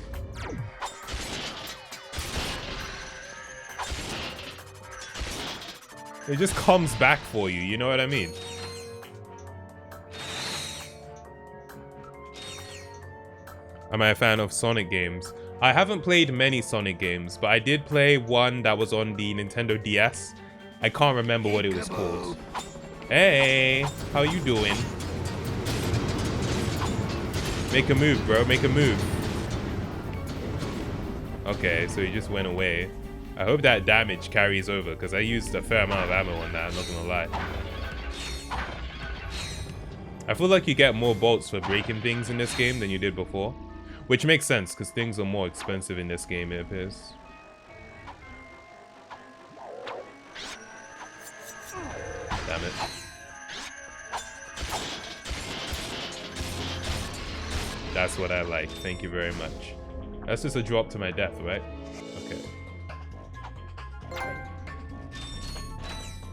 It just comes back for you, you know what I mean? Am I a fan of Sonic games? I haven't played many Sonic games, but I did play one that was on the Nintendo DS. I can't remember what it was called. Hey, how you doing? Make a move, bro. Make a move. Okay, so he just went away. I hope that damage carries over, because I used a fair amount of ammo on that, I'm not gonna lie. I feel like you get more bolts for breaking things in this game than you did before. Which makes sense, because things are more expensive in this game, it appears. Damn it. That's what I like. Thank you very much. That's just a drop to my death, right? Okay.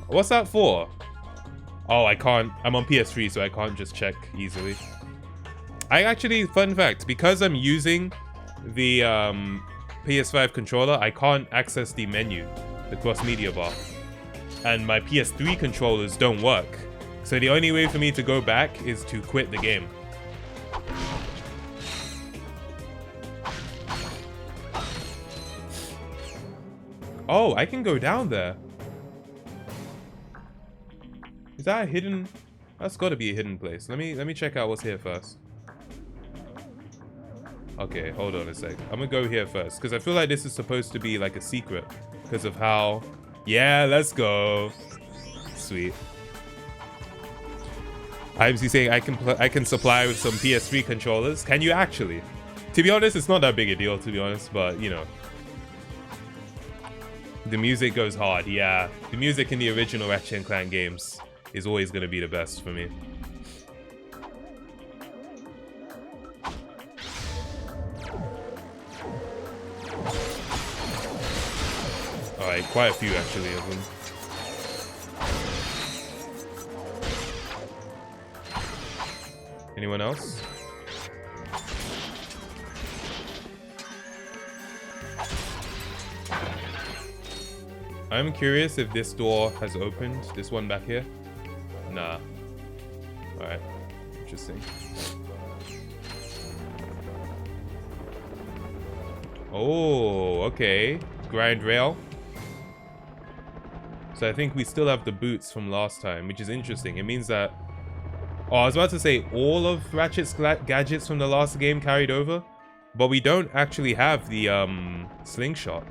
What's that for? Oh, I can't. I'm on PS3, so I can't just check easily. I actually, fun fact, because I'm using the PS5 controller, I can't access the menu, the cross-media bar. And my PS3 controllers don't work. So the only way for me to go back is to quit the game. Oh, I can go down there. Is that a hidden? That's got to be a hidden place. Let me check out what's here first. Okay, hold on a sec. I'm gonna go here first because I feel like this is supposed to be like a secret because of how. Yeah, let's go. Sweet. IMC saying I can supply with some PS3 controllers. Can you actually? To be honest, it's not that big a deal. To be honest, but you know. The music goes hard, yeah. The music in the original Ratchet Clank games is always going to be the best for me. Alright, quite a few actually of them. Anyone else? I'm curious if this door has opened. This one back here? Nah. Alright. Interesting. Oh, okay. Grind rail. So I think we still have the boots from last time, which is interesting. It means that... Oh, I was about to say all of Ratchet's gadgets from the last game carried over. But we don't actually have the slingshot.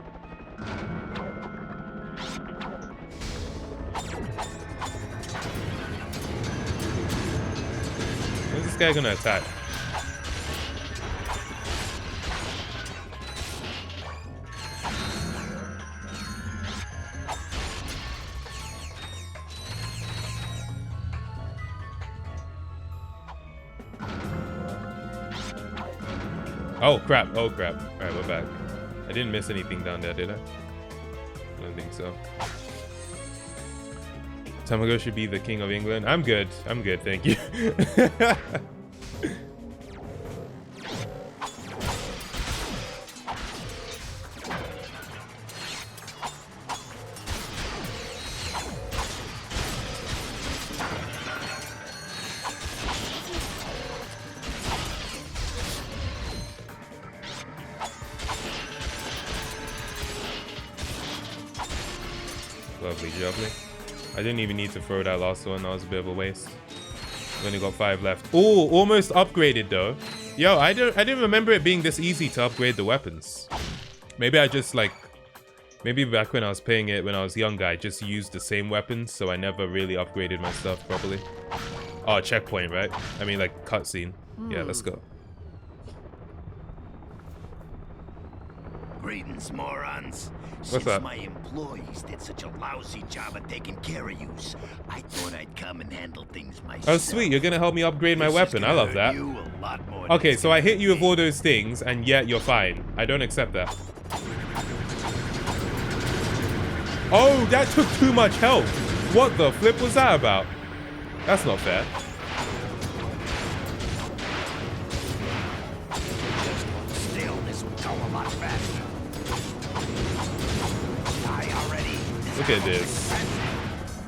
Where's this guy gonna attack? Oh crap, oh crap. Alright, we're back. I didn't miss anything down there, did I? I don't think so. Tamago should be the king of England. I'm good, thank you. Lovely, lovely. I didn't even need to throw that last one. That was a bit of a waste. We've only got 5 left. Oh, almost upgraded though. Yo, I didn't remember it being this easy to upgrade the weapons. Maybe I just like, maybe back when I was playing it when I was younger, I just used the same weapons, so I never really upgraded my stuff properly. Oh, checkpoint, right? I mean, like cutscene. Yeah, let's go. Greetings, morons. What's Since that? my employees did such a lousy job of taking care of yous, I thought I'd come and handle things myself. Oh, sweet. You're going to help me upgrade my weapon. I love that. Okay, so I hit you with all those things, and yet you're fine. I don't accept that. Oh, that took too much health. What the flip was that about? That's not fair. Still, this would go a lot faster. Die already. Look at this.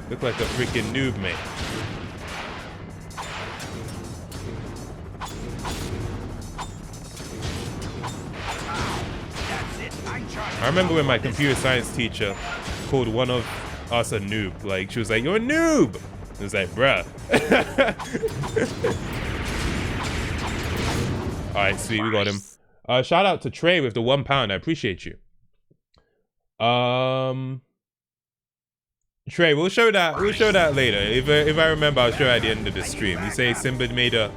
Look like a freaking noob, mate. I remember when my computer science teacher called one of us a noob. Like, she was like, "You're a noob." I was like, bruh. Alright, sweet, we got him. Shout out to Trey with the £1. I appreciate you. Trey, we'll show that later. If I remember, I'll show at the end of the stream. You say Simba made a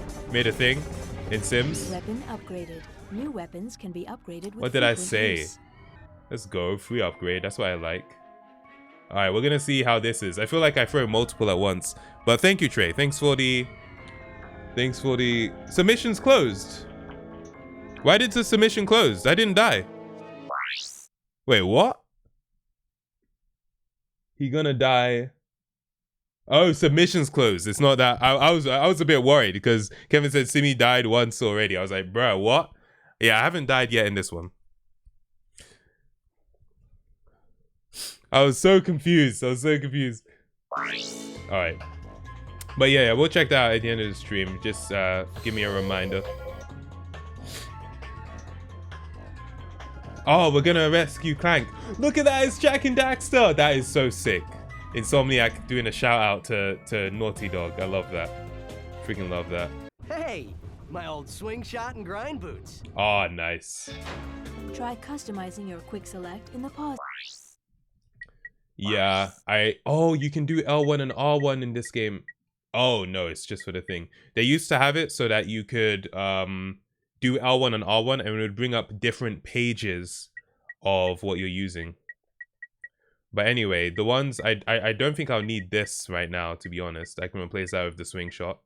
thing in Sims? Weapon upgraded. New weapons can be upgraded with What did I frequent say? use. Let's go, free upgrade. That's what I like. Alright, we're gonna see how this is. I feel like I throw multiple at once. But thank you, Trey. Thanks for the submission's closed. Why did the submission close? I didn't die. Wait, what? He gonna die. Oh, submission's closed. It's not that. I was a bit worried because Kevin said Simi died once already. I was like, bruh, what? Yeah, I haven't died yet in this one. I was so confused. Alright. But yeah, we'll check that out at the end of the stream. Just give me a reminder. Oh, we're gonna rescue Clank. Look at that, it's Jack and Daxter. That is so sick. Insomniac doing a shout out to Naughty Dog. I love that. Freaking love that. Hey, my old swing shot and grind boots. Oh, nice. Try customizing your quick select in the pause. Yeah, you can do L1 and R1 in this game. Oh no, it's just for the thing. They used to have it so that you could do L1 and R1 and it would bring up different pages of what you're using. But anyway, the ones I don't think I'll need this right now, to be honest. I can replace that with the swing shot.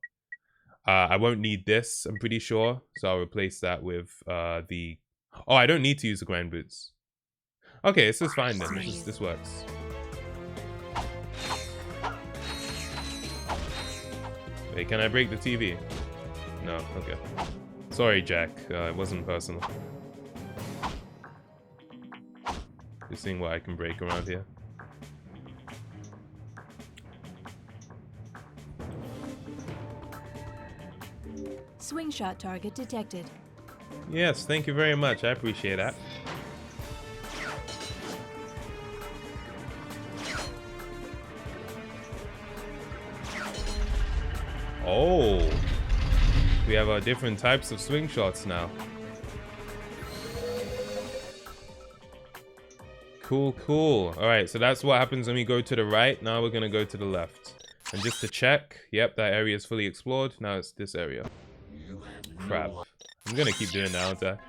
I won't need this, I'm pretty sure. So I'll replace that with the... Oh, I don't need to use the grind boots. Okay, this is fine then. This works. Wait, can I break the TV? No, okay. Sorry, Jack. It wasn't personal. Just seeing what I can break around here. Swing shot target detected. Yes, thank you very much. I appreciate that. Oh, we have our different types of swing shots now. Cool, cool. All right, so that's what happens when we go to the right. Now we're gonna go to the left. And just to check, yep, that area is fully explored. Now it's this area. Crap. I'm gonna keep doing that, aren't I?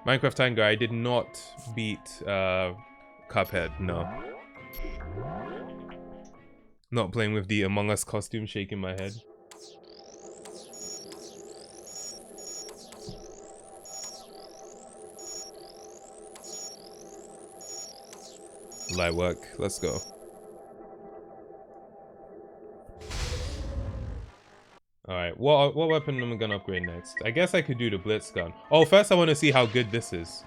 Minecraft Tango, I did not beat Cuphead, no. Not playing with the Among Us costume, shaking my head. Light work. Let's go. Alright, what weapon am I gonna upgrade next? I guess I could do the Blitz gun. Oh, first I want to see how good this is.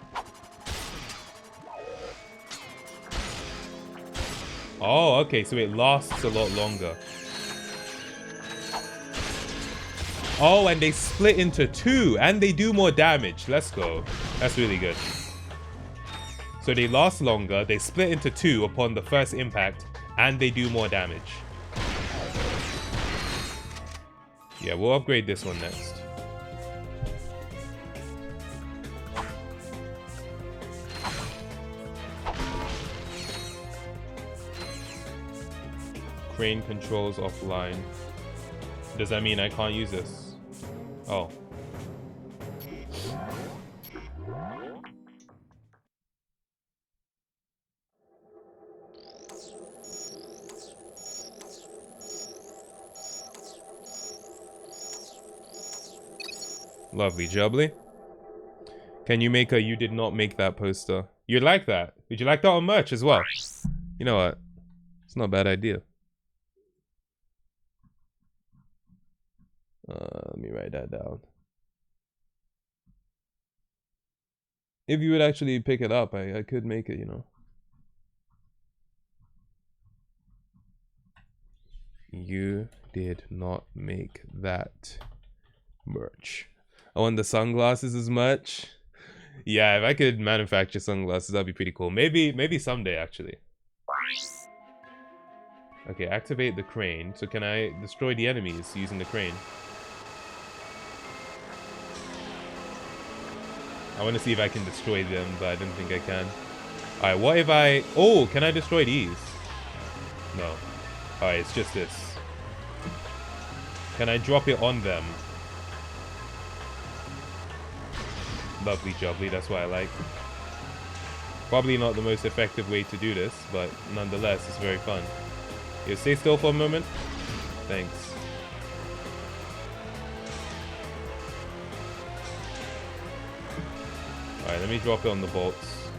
Oh, okay, so it lasts a lot longer. Oh, and they split into 2, and they do more damage. Let's go. That's really good. So they last longer, they split into 2 upon the first impact, and they do more damage. Yeah, we'll upgrade this one next. Crane controls offline. Does that mean I can't use this? Oh. Lovely jubbly. Can you make a you did not make that poster? You'd like that? Would you like that on merch as well? You know what? It's not a bad idea. Let me write that down. If you would actually pick it up, I could make it, you know. You did not make that merch. I want the sunglasses as much. Yeah, if I could manufacture sunglasses, that'd be pretty cool. Maybe someday, actually. Okay, activate the crane. So can I destroy the enemies using the crane? I want to see if I can destroy them, but I don't think I can. Alright, what if I... Oh, can I destroy these? No. Alright, it's just this. Can I drop it on them? Lovely jubbly, that's what I like. Probably not the most effective way to do this, but nonetheless, it's very fun. You stay still for a moment? Thanks. Alright, let me drop it on the bolts.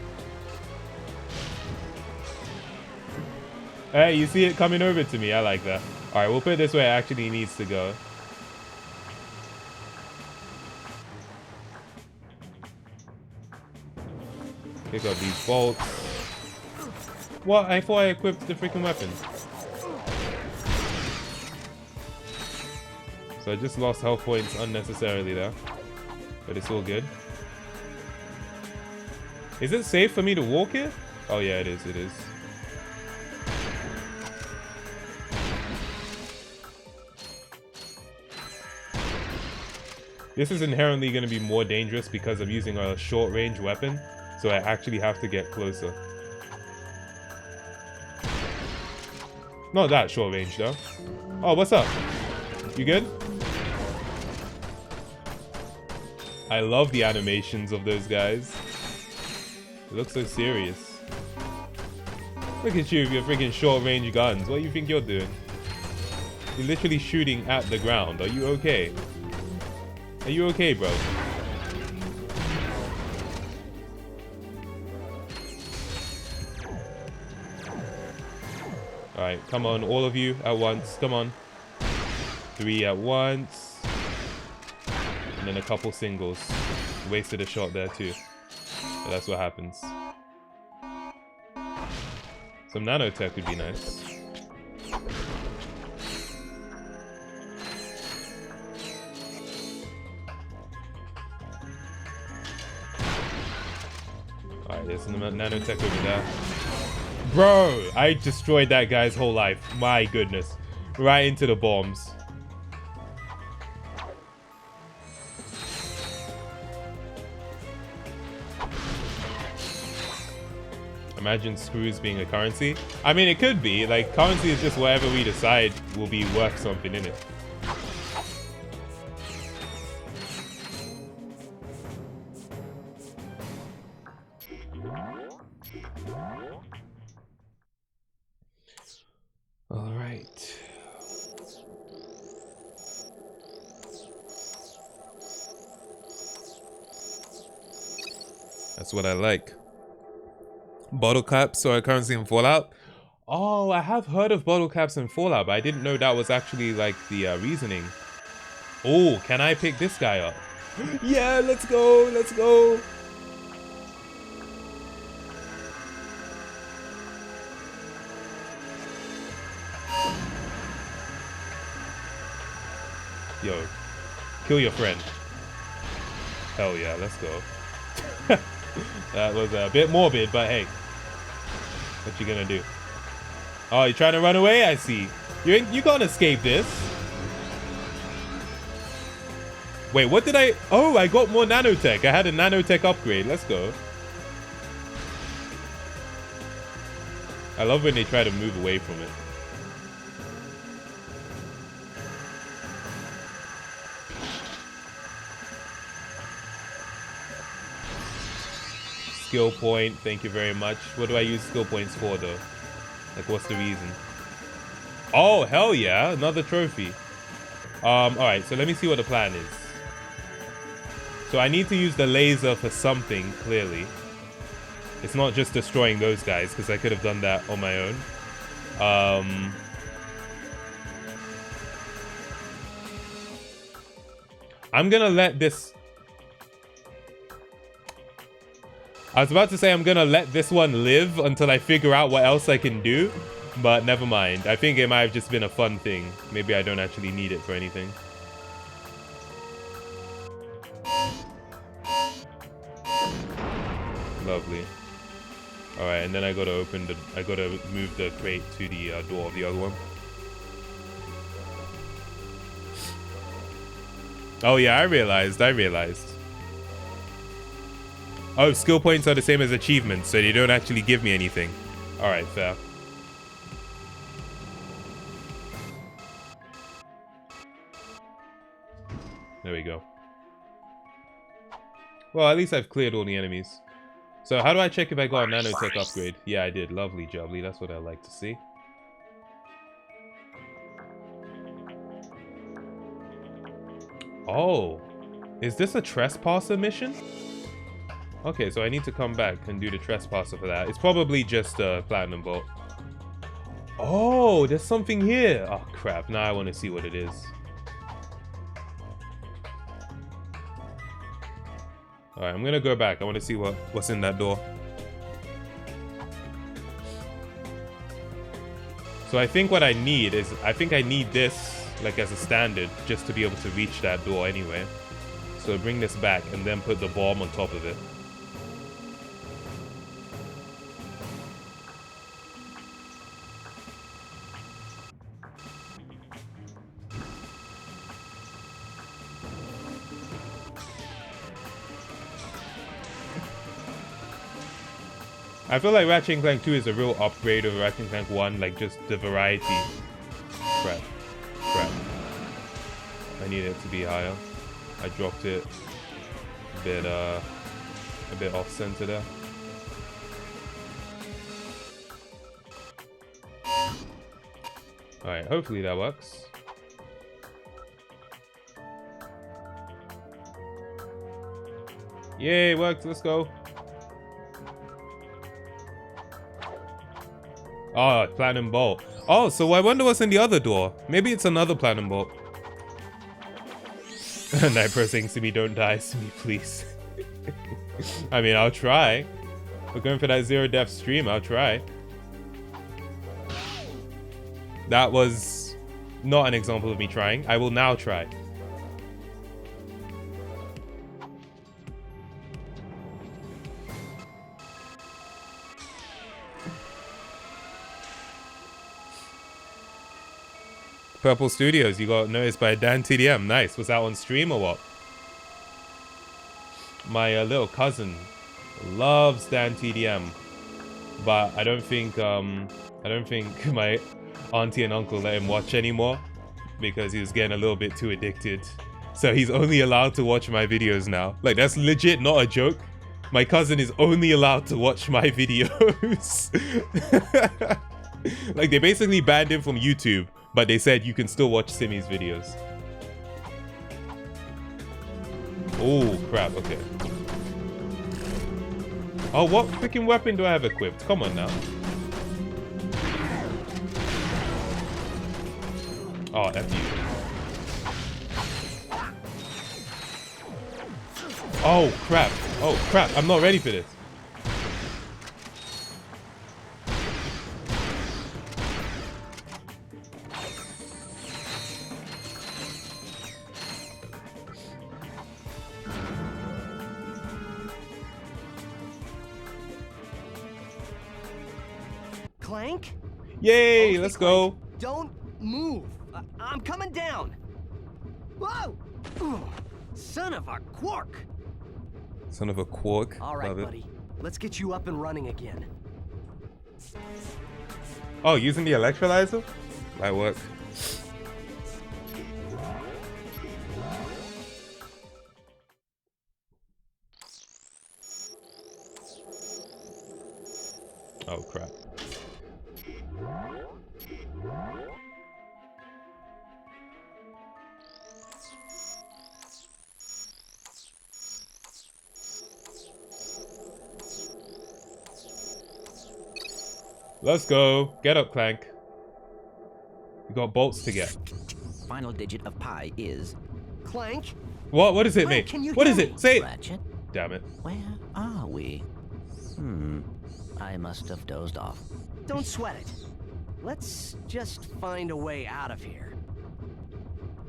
Hey, you see it coming over to me. I like that. Alright, we'll put it this way it actually needs to go. Pick up these bolts. What? I thought I equipped the freaking weapon. So I just lost health points unnecessarily there. But it's all good. Is it safe for me to walk here? Oh yeah, it is, it is. This is inherently going to be more dangerous because I'm using a short range weapon. So I actually have to get closer. Not that short range though. Oh, what's up? You good? I love the animations of those guys. It looks so serious. Look at you with your freaking short range guns. What do you think you're doing? You're literally shooting at the ground. Are you okay? Are you okay, bro? Alright, come on, all of you at once. Come on. 3 at once. And then a couple singles. Wasted a shot there too. But that's what happens. Some nanotech would be nice. Alright, there's some nanotech over there. Bro, I destroyed that guy's whole life. My goodness. Right into the bombs. Imagine screws being a currency. I mean, it could be. Like, currency is just whatever we decide will be worth something in it. All right. That's what I like. Bottle caps or a currency in Fallout. Oh, I have heard of bottle caps in Fallout, but I didn't know that was actually like the reasoning. Oh, can I pick this guy up? Yeah, let's go, let's go. Yo, kill your friend. Hell yeah, let's go. That was a bit morbid, but hey, what you gonna do? Oh, you trying to run away? I see. You can't escape this. Wait, what did I... Oh, I got more nanotech. I had a nanotech upgrade. Let's go. I love when they try to move away from it. Skill point. Thank you very much. What do I use skill points for, though? Like, what's the reason? Oh, hell yeah. Another trophy. Alright, so let me see what the plan is. So I need to use the laser for something, clearly. It's not just destroying those guys, because I could have done that on my own. I'm gonna let this... I was about to say I'm gonna let this one live until I figure out what else I can do. But never mind. I think it might have just been a fun thing. Maybe I don't actually need it for anything. Lovely. Alright, and then I gotta open the... I gotta move the crate to the door of the other one. Oh yeah, I realized. Oh, skill points are the same as achievements, so they don't actually give me anything. Alright, fair. There we go. Well, at least I've cleared all the enemies. So how do I check if I got a nanotech upgrade? Yeah, I did. Lovely jubbly. That's what I like to see. Oh. Is this a trespasser mission? Okay, so I need to come back and do the trespasser for that. It's probably just a platinum bolt. Oh, there's something here. Oh, crap. Now I want to see what it is. Alright, I'm gonna go back. I want to see what's in that door. So I think what I need is... I think I need this, like, as a standard, just to be able to reach that door anyway. So bring this back and then put the bomb on top of it. I feel like Ratchet Clank 2 is a real upgrade over Ratchet Clank 1, like just the variety. Crap. I need it to be higher. I dropped it a bit off center there. Alright, hopefully that works. Yay, it worked, let's go. Oh, platinum bolt. Oh, so I wonder what's in the other door. Maybe it's another platinum bolt. Night Pro saying to me, don't die to me, please. I mean, I'll try. We're going for that zero death stream, I'll try. That was not an example of me trying. I will now try. Purple Studios, you got noticed by Dan TDM. Nice. Was that on stream or what? My little cousin loves Dan TDM, but I don't think my auntie and uncle let him watch anymore because he was getting a little bit too addicted. So he's only allowed to watch my videos now. Like, that's legit, not a joke. My cousin is only allowed to watch my videos. Like, they basically banned him from YouTube. But they said you can still watch Simi's videos. Oh, crap. Okay. Oh, what freaking weapon do I have equipped? Come on now. Oh, F you. Oh, crap. Oh, crap. I'm not ready for this. Clank? Yay, Okay, let's Clank, go. Don't move. I'm coming down. Whoa! Ugh. Son of a quark. Son of a quark. All right, Love it. buddy. Let's get you up and running again. Oh, using the electrolyzer? Might work. Oh, crap. Let's go. Get up, Clank. You got bolts to get. Final digit of pi is... Clank? What? What is it, Clank, mate? can you What hear is me? it? Say it. Ratchet? Damn it. Where are we? I must have dozed off. Don't sweat it. Let's just find a way out of here.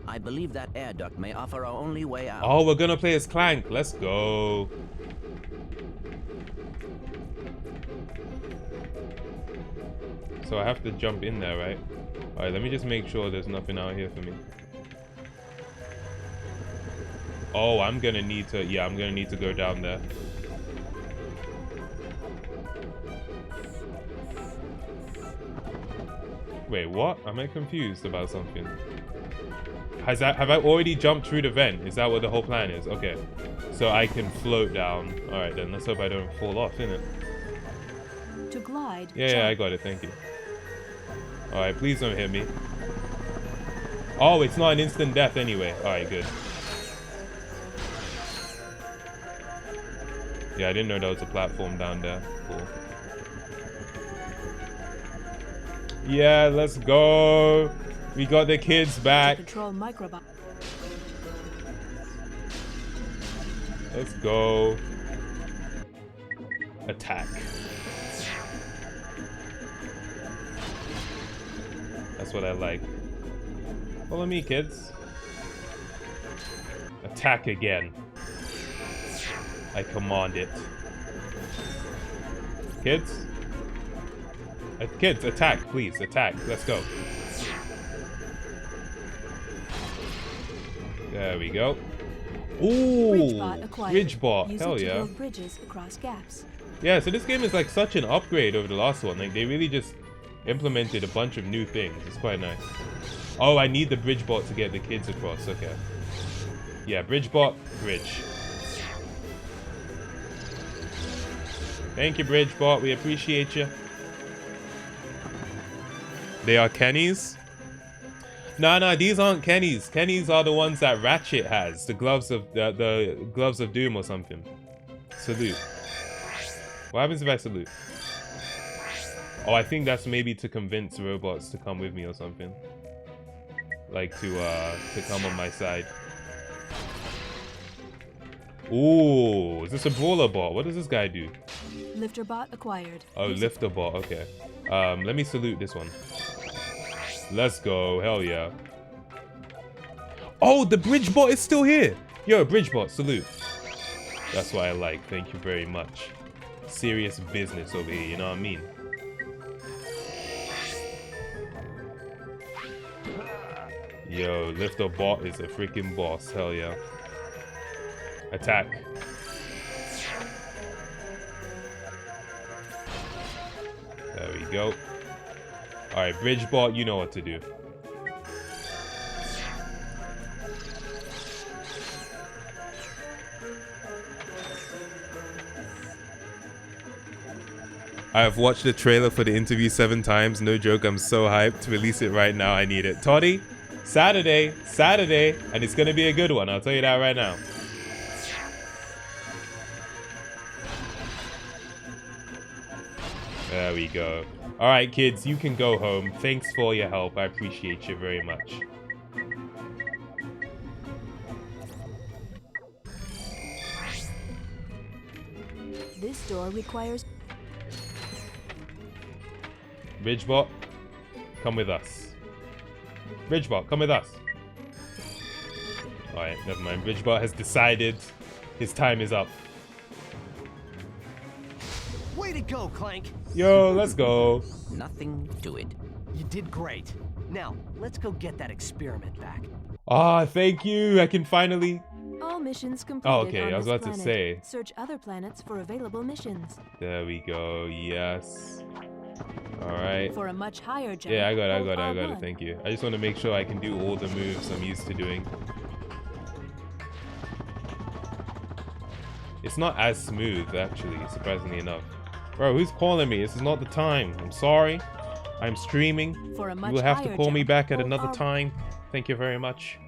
I believe that air duct may offer our only way out. Oh, we're gonna play as Clank. Let's go. So I have to jump in there, right? Alright, let me just make sure there's nothing out here for me. Oh, I'm gonna need to... Yeah, I'm gonna need to go down there. Wait, what? Am I confused about something? Have I already jumped through the vent? Is that what the whole plan is? Okay. So I can float down. Alright then, let's hope I don't fall off, innit? To glide, Yeah, I got it, thank you. Alright, please don't hit me. Oh, it's not an instant death anyway. Alright, good. Yeah, I didn't know there was a platform down there. Cool. Yeah, let's go. We got the kids back. control microbot. Let's go. Attack. That's what I like. Follow me, kids. Attack again. I command it. Kids? Kids, attack, please. Attack. Let's go. There we go. Ooh! Bridgebot acquired. Bridgebot. Use Hell it to yeah. build bridges across gaps. Yeah, so this game is like such an upgrade over the last one. Like, they really just implemented a bunch of new things. It's quite nice. Oh, I need the Bridgebot to get the kids across. Okay. Yeah, Bridgebot, bridge. Thank you, Bridgebot. We appreciate you. They are Kenny's? No, these aren't Kenny's. Kenny's are the ones that Ratchet has. The gloves of the gloves of doom or something. Salute. What happens if I salute? Oh, I think that's maybe to convince robots to come with me or something. Like to come on my side. Ooh, is this a brawler bot? What does this guy do? Lifter bot acquired. Oh, lifter bot, okay. Let me salute this one. Let's go, hell yeah. Oh, the bridge bot is still here. Yo, bridge bot, salute. That's what I like, thank you very much. Serious business over here, you know what I mean? Yo, lifter bot is a freaking boss, hell yeah. Attack. There we go. Alright, Bridgebot, you know what to do. I have watched the trailer for the interview 7 times. No joke, I'm so hyped to release it right now. I need it. Toddy, Saturday, and it's gonna be a good one. I'll tell you that right now. There we go. Alright, kids, you can go home. Thanks for your help. I appreciate you very much. This door requires... Ridgebot, come with us. Ridgebot, come with us. Alright, never mind. Ridgebot has decided his time is up. Way to go, Clank. Yo, let's go. Nothing to it. You did great. Now, let's go get that experiment back. Ah, thank you. I can finally... All missions completed. Oh, okay. On I was this about to planet. say. Search other planets for available missions. There we go. Yes. Alright. For a much higher jump. Yeah, I got it. hold Thank you. I just want to make sure I can do all the moves I'm used to doing. It's not as smooth, actually, surprisingly enough. Bro, who's calling me? This is not the time. I'm sorry. I'm streaming. For a much You will have to higher call me jump, back at hold another R1. time. Thank you very much.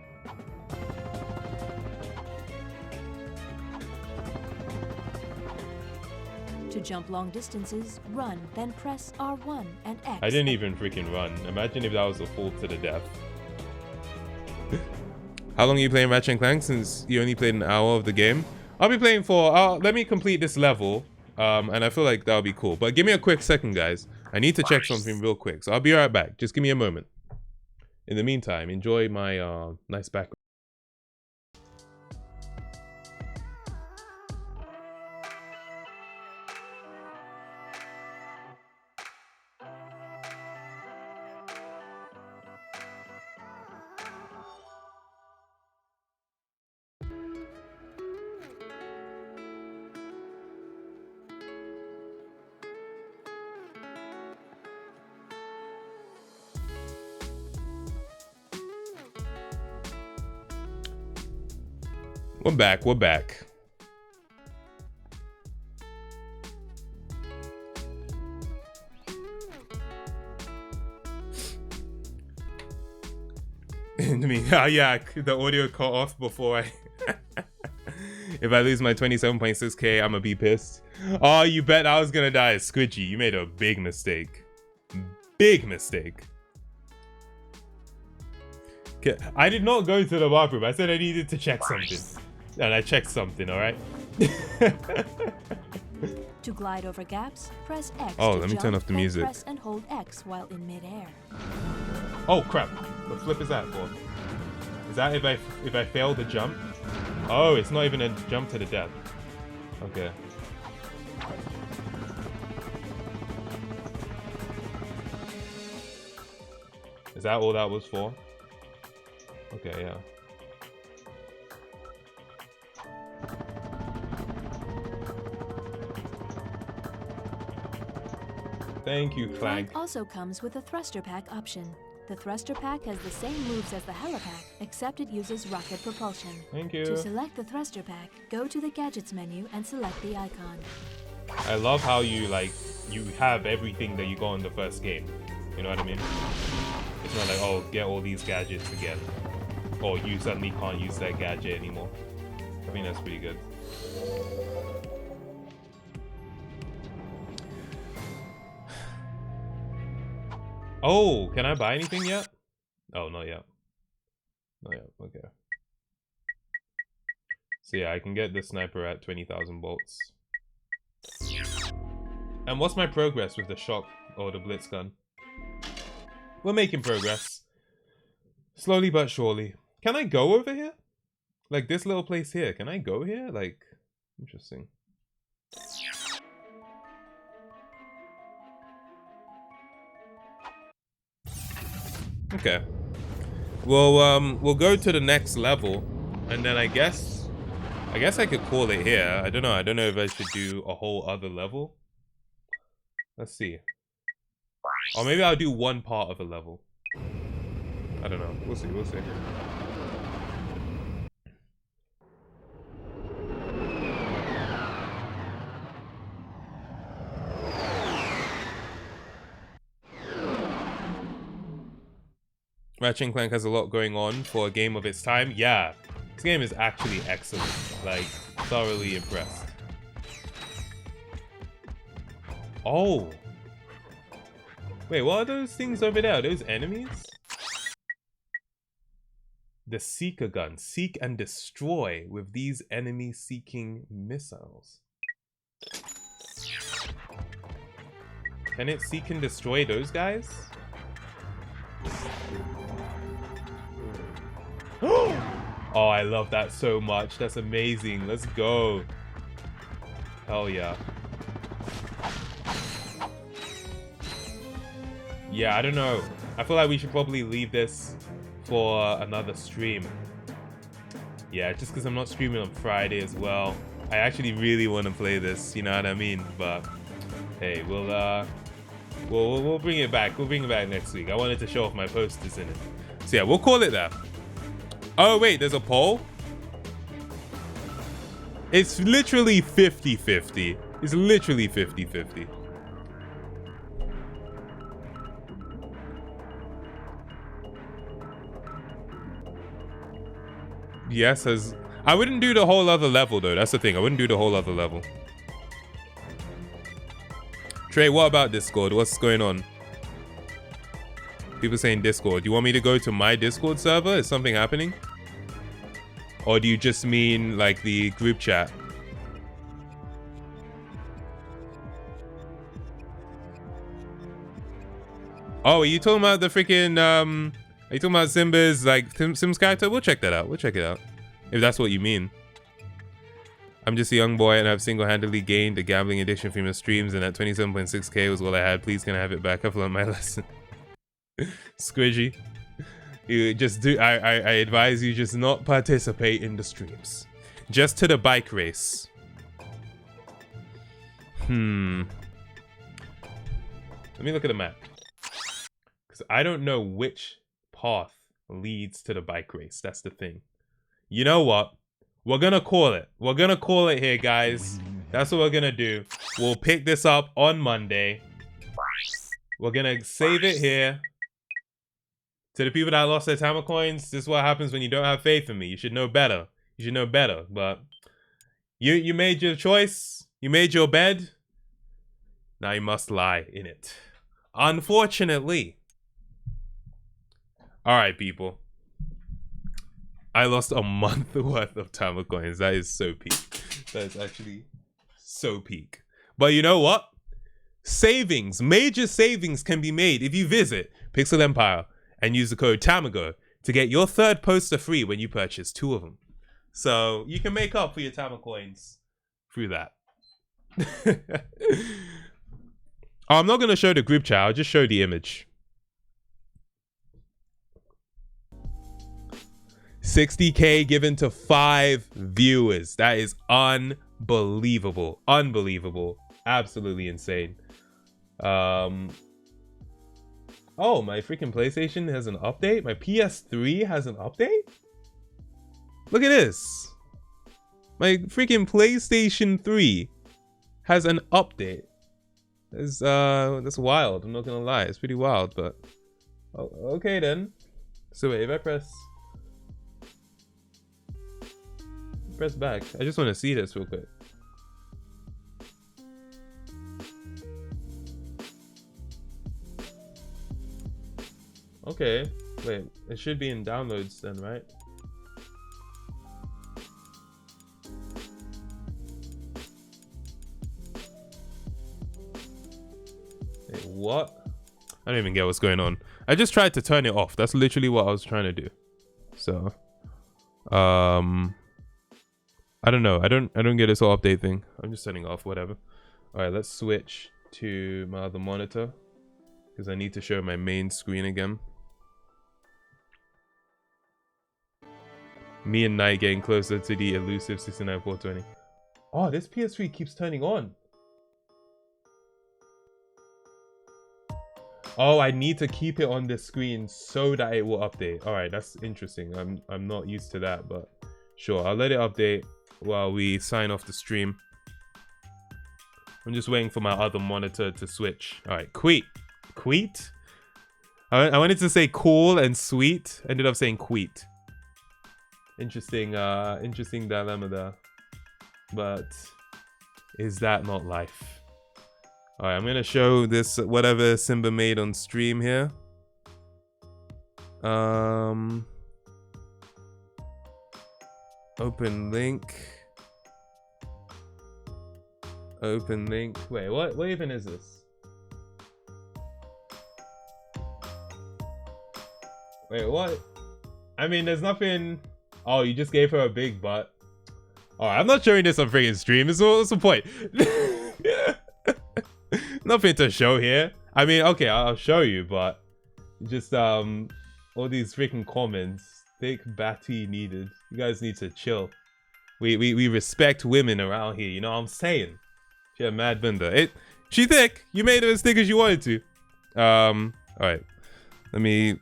To jump long distances, run, then press R1 and X. I didn't even freaking run. Imagine if that was a fall to the death. How long are you playing Ratchet Clank since you only played an hour of the game? I'll be playing for... let me complete this level. And I feel like that'll be cool. But give me a quick second, guys. I need to check something real quick. So I'll be right back. Just give me a moment. In the meantime, enjoy my nice background. We're back. I mean, yeah, the audio cut off before I... If I lose my 27.6k, I'm gonna be pissed. Oh, you bet I was gonna die as Squidgy. You made a big mistake. Big mistake. I did not go to the bathroom. I said I needed to check something. And I checked something, alright? To glide over gaps, press X. Oh, to let me turn jump, off the then music. Press and hold X while in midair. Oh crap! What flip is that for? Is that if I fail the jump? Oh, it's not even a jump to the death. Okay. Is that all that was for? Okay, yeah. Thank you, Clank. Also comes with a thruster pack option. The thruster pack has the same moves as the helipack, except it uses rocket propulsion. Thank you. To select the thruster pack, go to the gadgets menu and select the icon. I love how you have everything that you got in the first game. You know what I mean? It's not like, oh, get all these gadgets again. Or you suddenly can't use that gadget anymore. I think that's pretty good. Oh, can I buy anything yet? Oh, not yet. Not yet, okay. So yeah, I can get the sniper at 20,000 bolts. And what's my progress with the shock or the blitz gun? We're making progress. Slowly but surely. Can I go over here? Like this little place here. Can I go here? Like, interesting. Okay. Well, we'll go to the next level, and then I guess I could call it here. I don't know. I don't know if I should do a whole other level. Let's see. Or maybe I'll do one part of a level. I don't know. We'll see. We'll see. Ratchet Clank has a lot going on for a game of its time. Yeah, this game is actually excellent. Like, thoroughly impressed. Oh, Wait, what are those things over there? Are those enemies? The Seeker gun. Seek and destroy with these enemy-seeking missiles. Can it seek and destroy those guys? Oh, I love that so much. That's amazing. Let's go. Hell yeah. Yeah, I don't know. I feel like we should probably leave this for another stream. Yeah, just because I'm not streaming on Friday as well. I actually really want to play this, you know what I mean? But hey, we'll bring it back. We'll bring it back next week. I wanted to show off my posters in it. So yeah, we'll call it that. Oh wait, there's a poll? It's literally 50-50. It's literally 50-50. Yes, as I wouldn't do the whole other level though. That's the thing. I wouldn't do the whole other level. Trey, what about Discord? What's going on? People saying Discord. Do you want me to go to my Discord server? Is something happening? Or do you just mean like the group chat? Oh, are you talking about the freaking are you talking about Simba's like Sims character? We'll check that out. We'll check it out. If that's what you mean. I'm just a young boy and I've single-handedly gained a gambling addiction from your streams, and at 27.6k was all I had. Please can I have it back? I've learned my lesson. Squidgy. You just do I advise you just not participate in the streams. Just to the bike race. Let me look at the map. Because I don't know which path leads to the bike race. That's the thing. You know what? We're gonna call it. We're gonna call it here, guys. That's what we're gonna do. We'll pick this up on Monday. We're gonna save it here. To the people that lost their Tama coins, this is what happens when you don't have faith in me. You should know better. You should know better. But you made your choice. You made your bed. Now you must lie in it. Unfortunately. Alright, people. I lost a month worth of Tama coins. That is so peak. That is actually so peak. But you know what? Savings, major savings can be made if you visit Pixel Empire and use the code TAMAGO to get your third poster free when you purchase 2 of them. So you can make up for your Tama coins through that. I'm not going to show the group chat. I'll just show the image. 60k given to 5 viewers. That is unbelievable. Unbelievable. Absolutely insane. Oh, my freaking PlayStation has an update. My PS3 has an update. Look at this. My freaking PlayStation 3 has an update. That's wild. I'm not gonna lie. It's pretty wild, but okay then. So wait, if I press back, I just want to see this real quick. Okay, wait, it should be in downloads then, right? Wait, what? I don't even get what's going on. I just tried to turn it off. That's literally what I was trying to do. So, I don't know. I don't get this whole update thing. I'm just turning off, whatever. All right, let's switch to my other monitor because I need to show my main screen again. Me and Knight getting closer to the elusive 69420. Oh, this PS3 keeps turning on. Oh, I need to keep it on the screen so that it will update. All right, that's interesting. I'm not used to that, but sure, I'll let it update while we sign off the stream. I'm just waiting for my other monitor to switch. All right, Queet. I wanted to say cool and sweet. Ended up saying Queet. Interesting dilemma there. But is that not life? All right, I'm gonna show this whatever Simba made on stream here. Open link. Open link. Wait, what even is this? Wait, what? I mean, there's nothing. Oh, you just gave her a big butt. Alright, I'm not showing this on freaking stream. What's the point? Nothing to show here. I mean, okay, I'll show you, but just all these freaking comments. Thick batty needed. You guys need to chill. We respect women around here. You know what I'm saying? She a mad bender. She thick. You made her as thick as you wanted to. All right.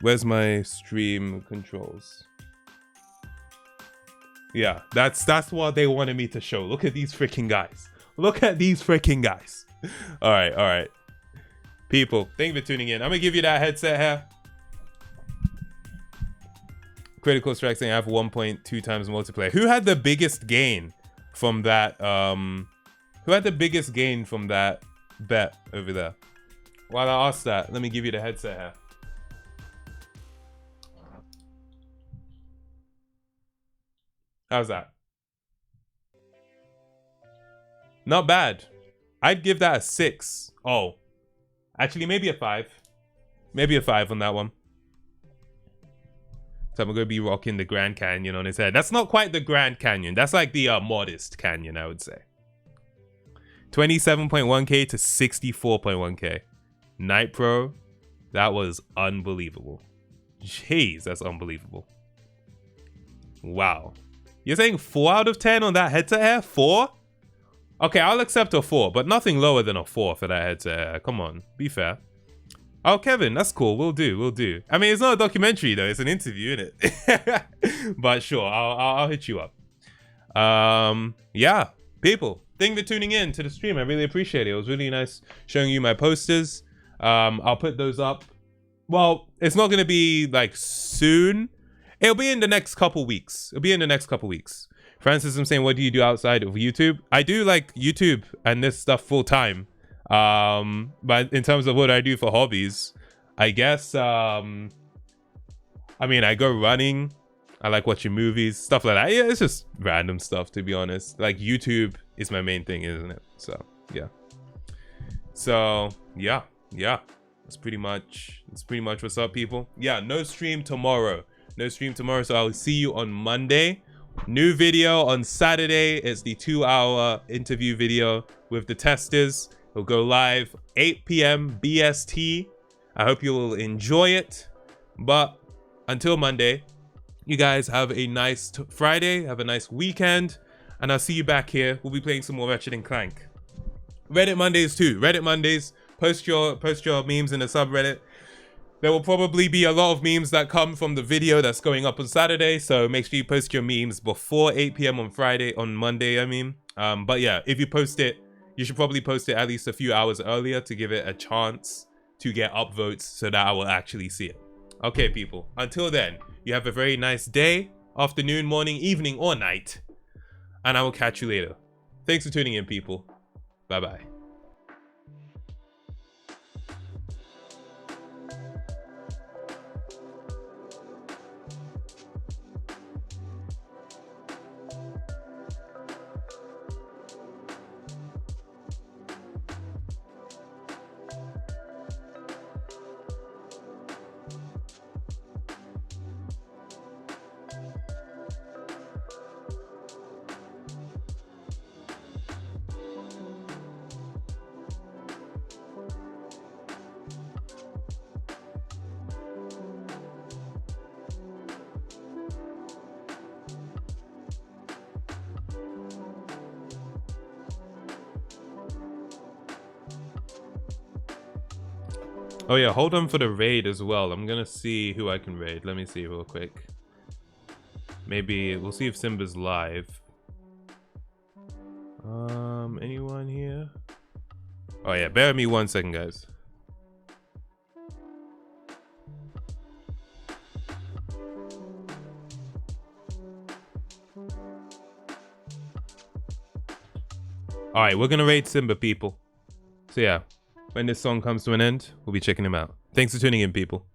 Where's my stream controls? Yeah, that's what they wanted me to show. Look at these freaking guys. Look at these freaking guys. All right. People, thank you for tuning in. I'm gonna give you that headset here. Critical Strike saying I have 1.2 times multiplayer. Who had the biggest gain from that? Who had the biggest gain from that bet over there? While I ask that, let me give you the headset here. How's that? Not bad. I'd give that a 6. Oh. Actually, maybe a 5. Maybe a 5 on that one. So I'm going to be rocking the Grand Canyon on his head. That's not quite the Grand Canyon. That's like the modest canyon, I would say. 27.1k to 64.1k. Night Pro. That was unbelievable. Jeez, that's unbelievable. Wow. You're saying 4 out of 10 on that headset hair? 4? Okay, I'll accept a 4, but nothing lower than a 4 for that headset hair. Come on, be fair. Oh, Kevin, that's cool. We'll do. I mean, it's not a documentary though. It's an interview, isn't it? But sure, I'll hit you up. Yeah, people, thank you for tuning in to the stream. I really appreciate it. It was really nice showing you my posters. I'll put those up. Well, it's not gonna be like soon. It'll be in the next couple weeks. Francis, I'm saying, what do you do outside of YouTube? I do like YouTube and this stuff full time. But in terms of what I do for hobbies, I guess, I mean, I go running. I like watching movies, stuff like that. Yeah, it's just random stuff, to be honest. Like YouTube is my main thing, isn't it? So, yeah. That's pretty much what's up, people. Yeah, no stream tomorrow. So I'll see you on Monday. New video on Saturday. It's the 2-hour interview video with the testers. It'll go live 8 p.m. BST. I hope you will enjoy it. But until Monday, you guys have a nice Friday. Have a nice weekend. And I'll see you back here. We'll be playing some more Ratchet Clank. Reddit Mondays too. Reddit Mondays. Post your memes in the subreddit. There will probably be a lot of memes that come from the video that's going up on Saturday. So make sure you post your memes before 8 p.m. on Monday, I mean. But yeah, if you post it, you should probably post it at least a few hours earlier to give it a chance to get upvotes so that I will actually see it. Okay, people. Until then, you have a very nice day, afternoon, morning, evening, or night. And I will catch you later. Thanks for tuning in, people. Bye-bye. Oh yeah, hold on for the raid as well. I'm gonna see who I can raid. Let me see real quick. Maybe we'll see if Simba's live. Anyone here? Oh yeah, bear with me 1 second, guys. All right, we're gonna raid Simba, people. So yeah. when this song comes to an end, we'll be checking him out. Thanks for tuning in, people.